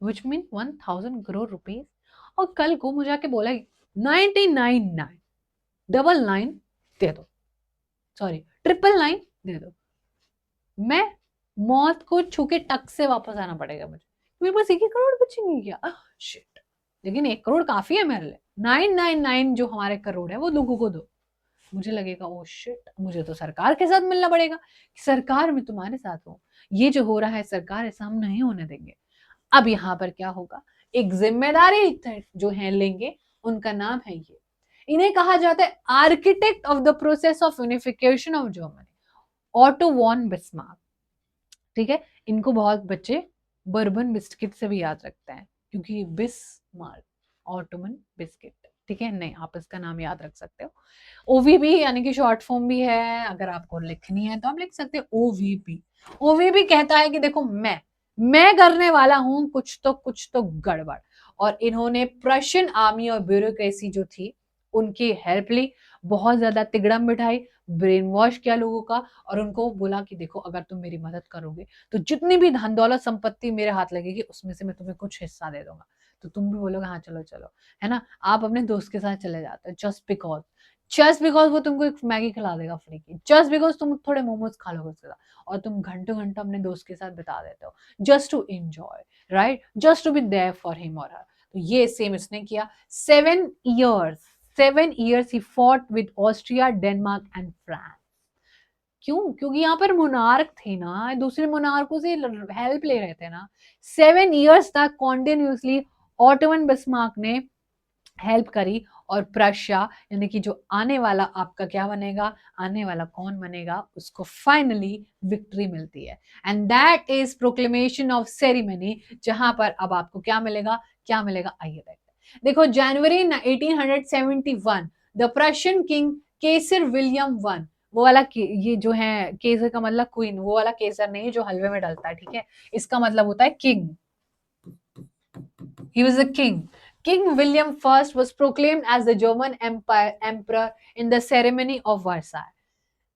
which mean 1000 crore rupees, और कल को मुझे आके बोला 999 दे दो, सॉरी 999 दे दो, मैं मौत को छू के टक से वापस आना पड़ेगा मुझे, मेरे पास 1 करोड़ बचेंगे क्या, शिट। लेकिन 1 करोड़ काफी है मेरे लिए, 999 जो हमारे करोड़ है वो लोगों को दो। मुझे लगेगा ओ शिट, मुझे तो सरकार के साथ मिलना पड़ेगा, सरकार में तुम्हारे साथ हो, ये जो हो रहा है सरकार ऐसा हम नहीं होने देंगे। अब यहाँ पर क्या होगा, एक जिम्मेदारी जो है लेंगे, उनका नाम है ये, इन्हें कहा जाता है architect of the process of unification of Germany, Otto von Bismarck. ठीक है, इनको बहुत बच्चे बर्बन बिस्किट से भी याद रखते हैं, क्योंकि बिस्मार्क ऑटोमन बिस्किट, ठीक है, नहीं आप इसका नाम याद रख सकते हो। ओवीबी यानी कि शॉर्ट फॉर्म भी है, अगर आपको लिखनी है तो आप लिख सकते हो ओवीबी। ओवीबी कहता है कि देखो मैं करने वाला हूं कुछ तो गड़बड़, और इन्होंने प्रशियन आर्मी और ब्यूरोक्रेसी जो थी उनकी हेल्प ली, बहुत ज्यादा तिगड़म बिठाई, ब्रेन वॉश किया लोगों का, और उनको बोला कि देखो अगर तुम मेरी मदद करोगे तो जितनी भी धन दौलत संपत्ति मेरे हाथ लगेगी उसमें से मैं तुम्हें कुछ हिस्सा दे दूंगा। तो तुम भी बोलोगे हाँ चलो चलो, है ना, आप अपने दोस्त के साथ चले जाते हो जस्ट बिकॉज वो तुमको एक मैगी खिला देगा फ्री की, जस्ट बिकॉज तुम थोड़े मोमोज खा लोगे उसके साथ, और तुम घंटों घंटों अपने दोस्त के साथ बिता देते हो just to enjoy, right, just to be there for him और हर। तो ये सेम इसने किया। 7 years he fought with Austria, Denmark and France। क्यों? क्योंकि यहाँ पर मोनार्क थे ना, दूसरे मोनार्कों से हेल्प ले रहे थे ना। 7 years तक कॉन्टिन्यूसली ऑटोमन बिस्मार्क ने हेल्प करी, और प्रशिया यानी कि जो आने वाला आपका क्या बनेगा, आने वाला कौन बनेगा, उसको फाइनली विक्ट्री मिलती है। And that is proclamation of ceremony, जहां पर अब आपको क्या मिलेगा, आइए देखते हैं। देखो जनवरी 1871 the Prussian king Kesar William one, वो वाला ये जो है केसर का मतलब क्वीन, वो वाला केसर नहीं जो हलवे में डलता है, ठीक है, इसका मतलब होता है king. He was a king. King William I was proclaimed as the German emperor in the ceremony of Versailles.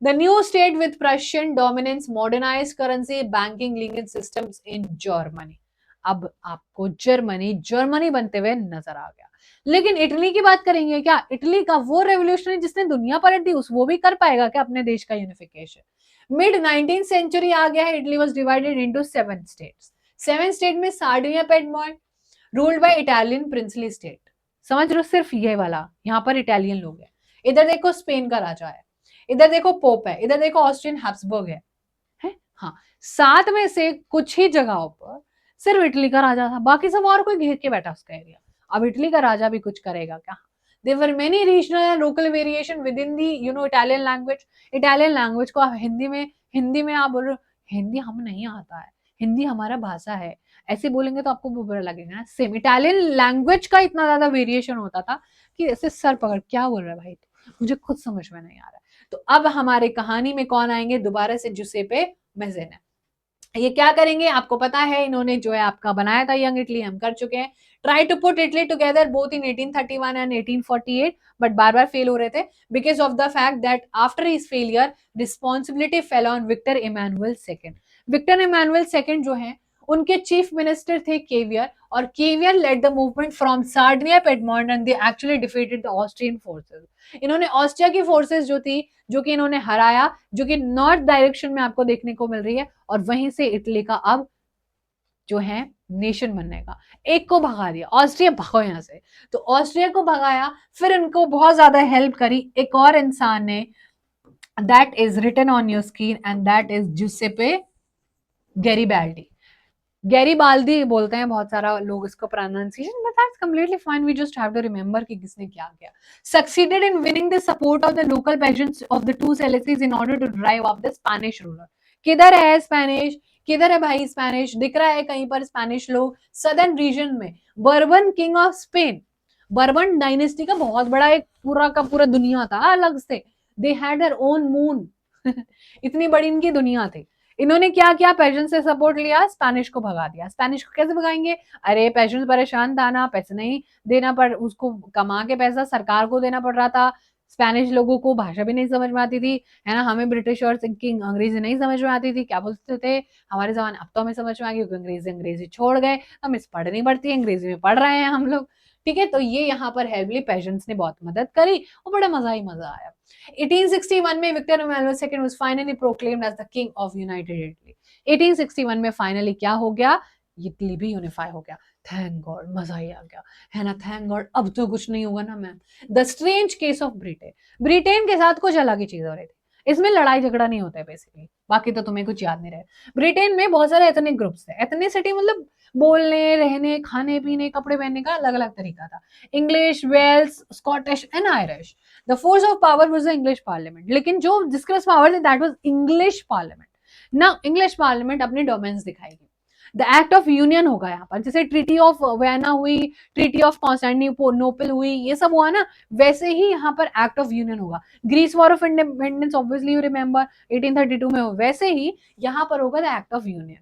The new state with Prussian dominance, modernized currency, banking, legal systems in Germany. अब आपको जर्मनी बनते हुए नजर आ गया। लेकिन इटली की बात करेंगे क्या, इटली का वो रेवोल्यूशनरी जिसने दुनिया पलट दी, वो भी कर पाएगा क्या अपने देश का यूनिफिकेशन। मिड 19th सेंचुरी आ गया है, Italy was divided into 7 states. 7 state में Sardinia, Piedmont, ruled by Italian princely state. समझ रहे हो, सिर्फ ये वाला यहाँ पर इटालियन लोग हैं। इधर देखो स्पेन का राजा है, इधर देखो पोप है, इधर देखो ऑस्ट्रियन हैब्सबर्ग है। हाँ, 7 में से कुछ ही जगहों पर सिर्फ इटली का राजा था, बाकी सब और कोई घेर के बैठा उसका एरिया। अब इटली का राजा भी कुछ करेगा क्या? There were many regional and local variation within the Italian language. Italian language को आप हिंदी में आप बोल रहे हो, हिंदी हम नहीं आता है, हिंदी हमारा भाषा है, ऐसे बोलेंगे तो आपको बुरा लगेगा ना। सेम इटालियन लैंग्वेज का इतना ज्यादा वेरिएशन होता था कि ऐसे सर पकड़, क्या बोल रहा है भाई, मुझे खुद समझ में नहीं आ रहा है। तो अब हमारे कहानी में कौन आएंगे दोबारा से? जुसेपे मेज़ेना। ये क्या करेंगे आपको पता है, इन्होंने जो है आपका बनाया था यंग इटली, हम कर चुके हैं। Try to put Italy together both in 1831 and 1848, but बार बार फेल हो रहे थे because of the fact that after his failure responsibility fell on Victor Emmanuel second. Victor Emmanuel second जो है उनके चीफ मिनिस्टर थे केवियर, और Cavour led the movement from Sardinia Piedmont and they actually defeated the Austrian forces. इन्होंने ऑस्ट्रिया की फोर्सेस जो थी, जो कि इन्होंने हराया, जो कि नॉर्थ डायरेक्शन में आपको देखने को मिल रही है, और वहीं से इटली का अब जो है नेशन बनने का। एक को भगा दिया, ऑस्ट्रिया भगो यहां से, तो ऑस्ट्रिया को भगाया, फिर उनको बहुत ज्यादा हेल्प करी एक और इंसान ने, that is written on your screen and that is Giuseppe Garibaldi. Garibaldi बोलते हैं बहुत सारा लोग इसको pronunciation, but that's completely fine, we just have to remember कि किसने क्या किया। Succeeded in winning the support of the local peasants of the two Sicilies in order to drive off the Spanish ruler. किधर है स्पेनिश? किधर है भाई स्पेनिश? दिख रहा है कहीं पर स्पेनिश लोग सदर्न रीजन में। Bourbon king of Spain, bourbon dynasty का बहुत बड़ा एक पूरा का पूरा दुनिया था अलग से, they had their own moon इतनी बड़ी इनकी दुनिया थी। इन्होंने क्या किया? पेजेंट से सपोर्ट लिया, स्पेनिश को भगा दिया। स्पेनिश को कैसे भगाएंगे? अरे पेजेंट परेशान था ना, पैसे नहीं देना पड़, उसको कमा के पैसा सरकार को देना पड़ रहा था। स्पेनिश लोगों को भाषा भी नहीं समझ में आती थी, है ना। हमें ब्रिटिश और सिंकिंग अंग्रेजी नहीं समझ में आती थी, क्या बोलते थे हमारे जमाने। अब तो हमें समझ में आ गई क्योंकि अंग्रेजी छोड़ गए, हम इस पढ़ नहीं पड़ती, अंग्रेजी में पढ़ रहे हैं हम लोग, ठीक है। तो ये यहाँ पर हेल्पली पेजेंट्स ने बहुत मदद करी और बड़ा मजा ही मजा आया। 1861 में Victor Emmanuel second was finally proclaimed as the king of united Italy. 1861 में फाइनली क्या हो गया? इटली भी यूनिफाई हो गया। थैंक गॉड, मजा ही आ गया, है ना। थैंक गॉड, अब तो कुछ नहीं होगा ना ma'am. The strange case of Britain, Britain के साथ कुछ अलग ही चीज हो रही थी। इसमें लड़ाई झगड़ा नहीं होता है बेसिकली, बाकी तो तुम्हें कुछ याद नहीं रहे। ब्रिटेन में बहुत सारे एथनिक ग्रुप्स थे। एथनिसिटी मतलब बोलने, रहने, खाने पीने, कपड़े पहनने का अलग अलग तरीका था। English, Wales, Scottish and Irish. The force of power was the English parliament, लेकिन जो जिसके पास पावर थी दैट वाज इंग्लिश पार्लियामेंट। ना इंग्लिश पार्लियामेंट अपनी डोमेन्स दिखाएगी। द एक्ट ऑफ यूनियन होगा यहाँ पर, जैसे ट्रीटी ऑफ वियना हुई, ट्रीटी ऑफ कॉन्स्टेंटिनोपल हुई, ये सब हुआ ना, वैसे ही यहाँ पर एक्ट ऑफ यूनियन होगा। Greece war of independence obviously you remember 1832 में हो, वैसे ही यहाँ पर होगा the Act of union.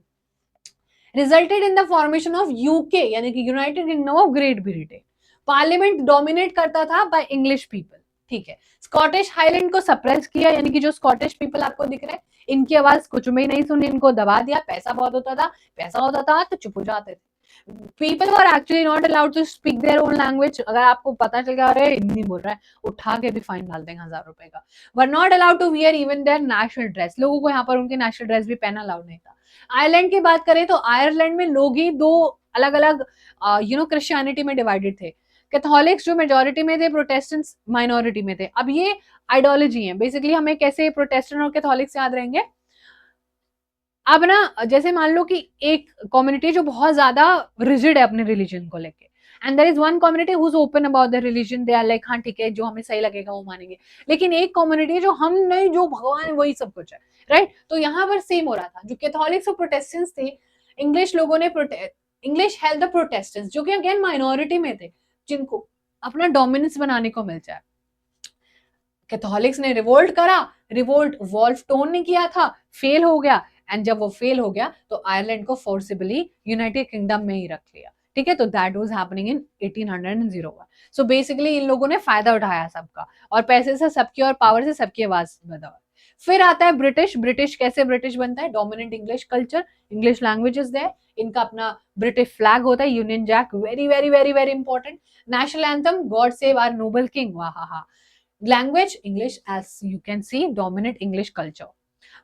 Resulted in the formation of UK यानी कि United kingdom of great Britain. Parliament dominate करता था बाय इंग्लिश पीपल, ठीक है। स्कॉटिश हाईलैंड को सप्रेस किया, यानी कि जो स्कॉटिश पीपल आपको दिख रहे हैं, इनकी आवाज कुछ में नहीं सुनी, इनको दबा दिया। पैसा बहुत होता था, पैसा होता था तो चुप हो जाते थे। People were actually not allowed to speak their own language. अगर आपको पता चल गया अरे हिंदी बोल रहा है, उठा के भी फाइन डाल देंगे 1000 रुपए का। Were not allowed to wear even their national dress, लोगों को यहाँ पर उनके नेशनल ड्रेस भी पहनना अलाउड नहीं था। आयरलैंड की बात करें तो आयरलैंड में लोग ही दो अलग अलग क्रिश्चियनिटी में डिवाइडेड थे। कैथोलिक्स जो मेजोरिटी में थे, प्रोटेस्टेंट्स माइनॉरिटी में थे। अब ये आइडियोलॉजी है बेसिकली, हमें कैसे प्रोटेस्टेंट और कैथोलिक्स याद रहेंगे। अब ना जैसे मान लो कि एक कम्युनिटी जो बहुत ज्यादा रिजिड है अपने रिलीजन को लेके, and there is one community who is open about the religion, they are like हाँ ठीक है जो हमें सही लगेगा वो मानेंगे। लेकिन एक कम्युनिटी जो हम नहीं, जो भगवान है वही सब कुछ है, राइट। तो यहाँ पर सेम हो रहा था। जो कैथोलिक्स और प्रोटेस्टेंट्स थे, इंग्लिश लोगों ने इंग्लिश हेल्प द प्रोटेस्टेंट्स जो कि अगेन माइनॉरिटी में थे, जिनको अपना डोमिनेंस बनाने को मिल जाए। कैथोलिक्स ने रिवोल्ट करा, रिवोल्ट वॉल्फ टोन ने किया था, फेल हो गया, एंड जब वो फेल हो गया तो आयरलैंड को फोर्सिबली यूनाइटेड किंगडम में ही रख लिया, ठीक है। तो that was happening in 1801। So basically इन लोगों ने फायदा उठाया सबका, और पैसे से सबकी और पावर से सबकी आवाज बदल। फिर आता है ब्रिटिश। ब्रिटिश कैसे ब्रिटिश बनता है? Dominant English culture, English language is there, इनका अपना ब्रिटिश फ्लैग होता है, Union Jack, very very very very important. National anthem God save our noble king, वाह। Language English, as you can see dominate English culture.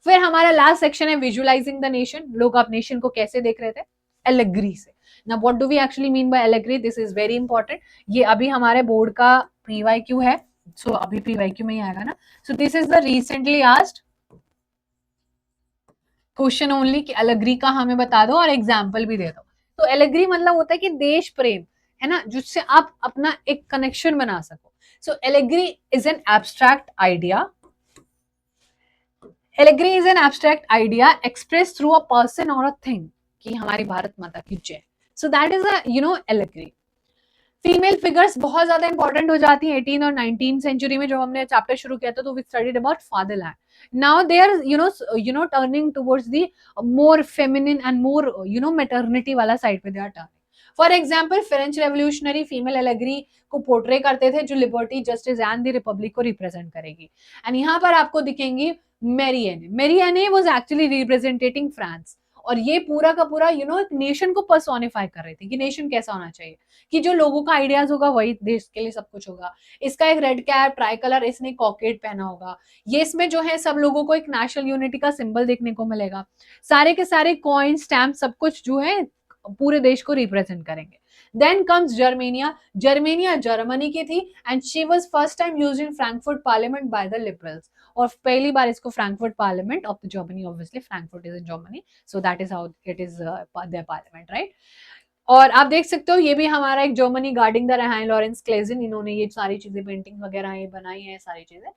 फिर हमारा लास्ट सेक्शन है विजुअलाइजिंग द नेशन। लोग आप नेशन को कैसे देख रहे थे? एलेग्री से। ना what do we actually mean by allegory, this is very important. ये अभी हमारे बोर्ड का प्रीवाईक्यू है, सो अभी PYQ में ही आएगा ना. सो this is the recently asked question only कि एलेग्री का हमें बता दो और एग्जाम्पल भी दे दो. तो एलेग्री मतलब होता है कि देश प्रेम, है ना, जिससे आप अपना एक कनेक्शन बना सको. So allegory is an abstract idea. Allegory is an abstract idea express through a person और अ थिंग, कि हमारी भारत माता की जय. So that is a allegory. Female figures बहुत ज्यादा इंपॉर्टेंट हो जाती है 18 और 19 सेंचुरी में. जो हमने चैप्टर शुरू किया था तो we studied about fatherland. Now they are turning towards the more feminine and more maternity वाला साइड पे they are turning. For example French revolutionary female allegory को पोर्ट्रे करते थे, जो liberty, justice and the republic को रिप्रेजेंट करेगी. एंड यहाँ पर आपको दिखेंगी मेरी एने. मेरी एने वाज एक्चुअली रिप्रेजेंटेटिंग फ्रांस. और ये पूरा का पूरा एक नेशन को पर्सोनिफाई कर रही थी कि नेशन कैसा होना चाहिए, कि जो लोगों का आइडियाज होगा वही देश के लिए सब कुछ होगा. इसका एक रेड कैप, ट्राई कलर, इसने कॉकेट पहना होगा. ये इसमें जो है सब लोगों को एक नेशनल यूनिटी का सिंबल देखने को मिलेगा. सारे के सारे कॉइन, स्टैम्प, सब कुछ जो है पूरे देश को रिप्रेजेंट करेंगे. Then comes Germania. Germania Germany की थी and she was first time used in Frankfurt parliament by the liberals. और पहली बार इसको Frankfurt parliament of the Germany, obviously Frankfurt is in Germany, so that is how it is their parliament, right. और आप देख सकते हो ये भी हमारा एक Germany guarding the Rhine Lorenz Clasen, इन्होंने ये सारी चीजें, पेंटिंग वगैरह ये बनाई है सारी चीजें.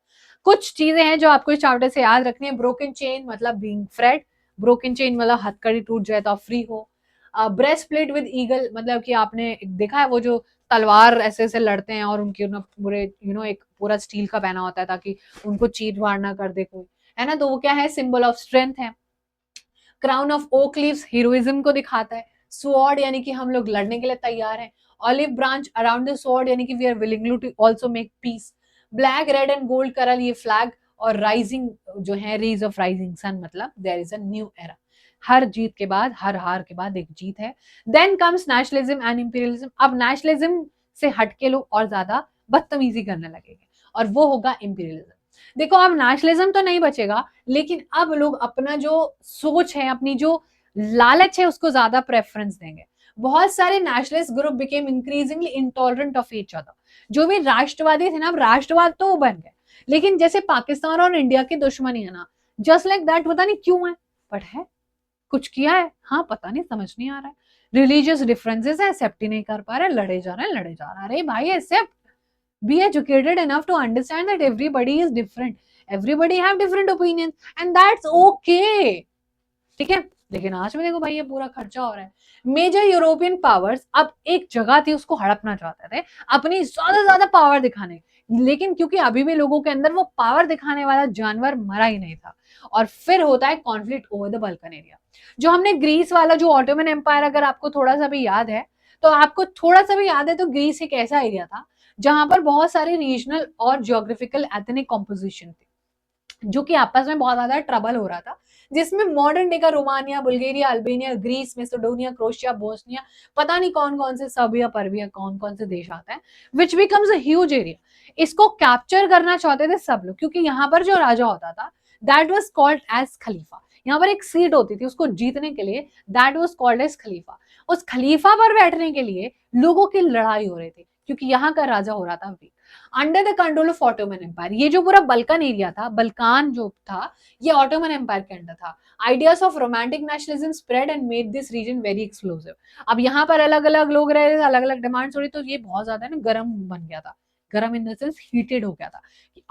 कुछ चीजें हैं जो आपको इस चैप्टर से याद रखनी है. ब्रोकन चेन मतलब बीइंग फ्रेड. ब्रोकन चेन मतलब हथकड़ी टूट जाए तो आप फ्री हो. ब्रेस्ट प्लेट विद ईगल मतलब कि आपने देखा है वो जो तलवार ऐसे ऐसे लड़ते हैं और उनके पूरे एक पूरा स्टील का पहना होता है ताकि उनको चीर वार ना कर दे कोई, है ना. तो वो क्या है, सिंबल ऑफ स्ट्रेंथ है. Crown of oak leaves heroism को दिखाता है. स्वॉर्ड यानी कि हम लोग लड़ने के लिए तैयार हैं. Olive branch around the sword यानी कि we are willing to also make peace. Black, red and gold colour ये फ्लैग. और राइजिंग जो है, रेज ऑफ राइजिंग सन मतलब there is a new era. हर जीत के बाद, हर हार के बाद एक जीत है. Then comes nationalism and imperialism. अब नेशनलिज्म से हटके लोग और ज्यादा बदतमीजी करने लगेंगे और वो होगा इंपीरियलिज्म. देखो अब नेशनलिज्म तो नहीं बचेगा, लेकिन अब लोग अपना जो सोच है, अपनी जो लालच है, उसको ज्यादा प्रेफरेंस देंगे. बहुत सारे nationalist group became increasingly intolerant of each other. जो भी राष्ट्रवादी थे ना, अब राष्ट्रवाद तो वो बन गए, लेकिन जैसे पाकिस्तान और इंडिया की दुश्मनी है ना, जस्ट लाइक दैट. पता नहीं क्यों है, बट है. कुछ किया है, हाँ, पता नहीं, समझ नहीं आ रहा है. रिलीजियस डिफरेंसेस है, एक्सेप्ट ही नहीं कर पा रहे, लड़े जा रहे हैं, लड़े जा रहे हैं. अरे भाई, accept. Be educated enough to understand that everybody is different. Everybody have different opinions and that's okay. ठीक है. लेकिन आज में देखो भाई ये पूरा खर्चा हो रहा है. मेजर यूरोपियन पावर्स अब एक जगह थी, उसको हड़पना चाहते थे अपनी ज्यादा पावर दिखाने. लेकिन क्योंकि अभी भी लोगों के अंदर वो पावर दिखाने वाला जानवर मरा ही नहीं था. और फिर होता है conflict over the Balkan area. जो हमने ग्रीस वाला जो ऑटोमन एम्पायर, अगर आपको थोड़ा सा भी याद है, तो आपको थोड़ा सा भी याद है तो ग्रीस एक ऐसा एरिया था जहां पर बहुत सारे रीजनल और जियोग्राफिकल एथनिक कॉम्पोजिशन थे, जो कि आपस में बहुत ज्यादा ट्रबल हो रहा था, जिसमें मॉडर्न डे का Romania, Bulgaria, Albania, Greece, Macedonia, Croatia, Bosnia, पता नहीं कौन कौन से, सर्बिया, पर्बिया, कौन कौन से देश आते हैं, which becomes a huge area. इसको कैप्चर करना चाहते थे सब लोग, क्योंकि यहाँ पर जो राजा होता था दैट वाज कॉल्ड एज खलीफा. यहाँ पर एक सीट होती थी, उसको जीतने के लिए दैट वाज कॉल्ड एज खलीफा. उस खलीफा पर बैठने के लिए लोगों की लड़ाई हो रही थी, क्योंकि यहाँ का राजा हो रहा था weak. Under the control of Ottoman empire, ये जो पूरा बल्कन एरिया था, बल्कान जो था, ये ऑटोमन एम्पायर के अंडर था. Ideas of romantic nationalism spread and made this region very explosive. अब यहाँ पर अलग अलग लोग रह रहे थे, अलग अलग डिमांड्स हो रही, तो ये बहुत ज्यादा ना गर्म बन गया था. गर्म इन द सेंस हीटेड हो गया था.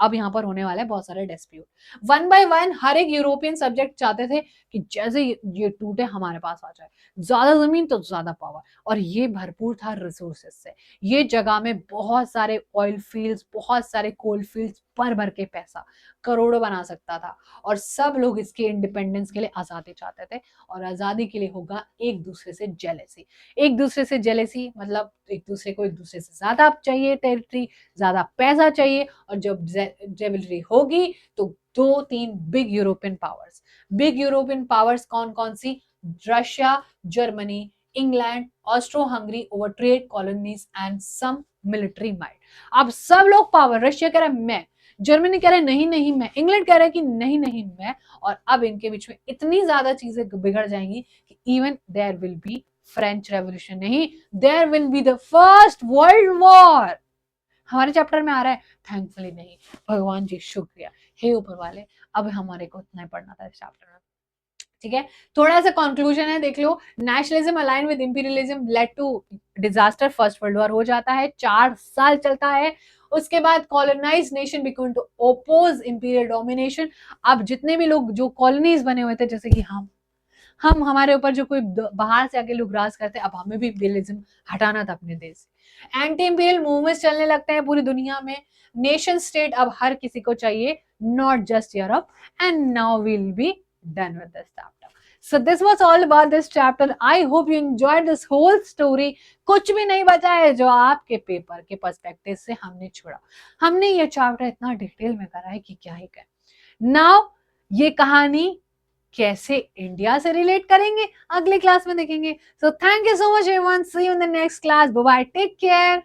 अब यहाँ पर होने वाले बहुत सारे डिस्प्यूट. वन बाय वन हर एक यूरोपियन सब्जेक्ट चाहते थे कि जैसे ये टूटे हमारे पास आ जाए, ज्यादा जमीन तो ज्यादा पावर. और ये भरपूर था रिसोर्सेज से. ये जगह में बहुत सारे ऑयल फील्ड्स, बहुत सारे कोल फील्ड्स, भर भर के पैसा, करोड़ों बना सकता था. और सब लोग इसके इंडिपेंडेंस के लिए आजादी चाहते थे. और आजादी के लिए होगा एक दूसरे से जेलेसी. एक दूसरे से जेलेसी मतलब एक दूसरे को एक दूसरे से ज्यादा चाहिए टेरिटरी, ज्यादा पैसा चाहिए. और जब जेवलरी होगी तो 2-3 big European powers. Big European powers कौन कौन सी? Russia, Germany, England, Austro Hungary over trade colonies and some military might. अब सब लोग पावर, रशिया कह रहा है मैं, जर्मनी कह रहा है नहीं नहीं मैं, इंग्लैंड कह रहा है कि नहीं नहीं मैं. और अब इनके बीच में इतनी ज्यादा चीजें बिगड़ जाएंगी कि even there will be French revolution नहीं, there will be the first world war. हमारे चैप्टर में आ रहा है? थैंकफुली नहीं। भगवान जी शुक्रिया, हे ऊपर वाले, अब हमारे को इतना ही पढ़ना था इस चैप्टर में। ठीक है, थोड़ा सा कंक्लूजन है, देख लो। Nationalism align with imperialism led to disaster, first world war हो जाता है, 4 साल चलता है। उसके बाद colonise nation become to oppose imperial domination. अब जितने भी लोग जो कॉलोनीज बने हुए थे, जैसे कि हम हमारे ऊपर जो कोई बाहर से आके लोग राज करते, अब हमें भी इंपीरियलिज्म हटाना था अपने देश से। एंटी इंपीरियल मूवमेंट्स चलने लगते हैं पूरी दुनिया में। नेशन स्टेट अब हर किसी को चाहिए, not just Europe. And now will be done with this chapter. So this was all about this chapter. I hope you enjoyed this whole story. कुछ भी नहीं बचा है जो आपके पेपर के पर्सपेक्टिव से हमने छोड़ा। हमने ये चैप्टर इतना डिटेल में करा है कि क्या ही कहें। नाउ ये कहानी कैसे इंडिया से रिलेट करेंगे अगले क्लास में देखेंगे। So thank you so much everyone, see you in the next class, bye bye, take care.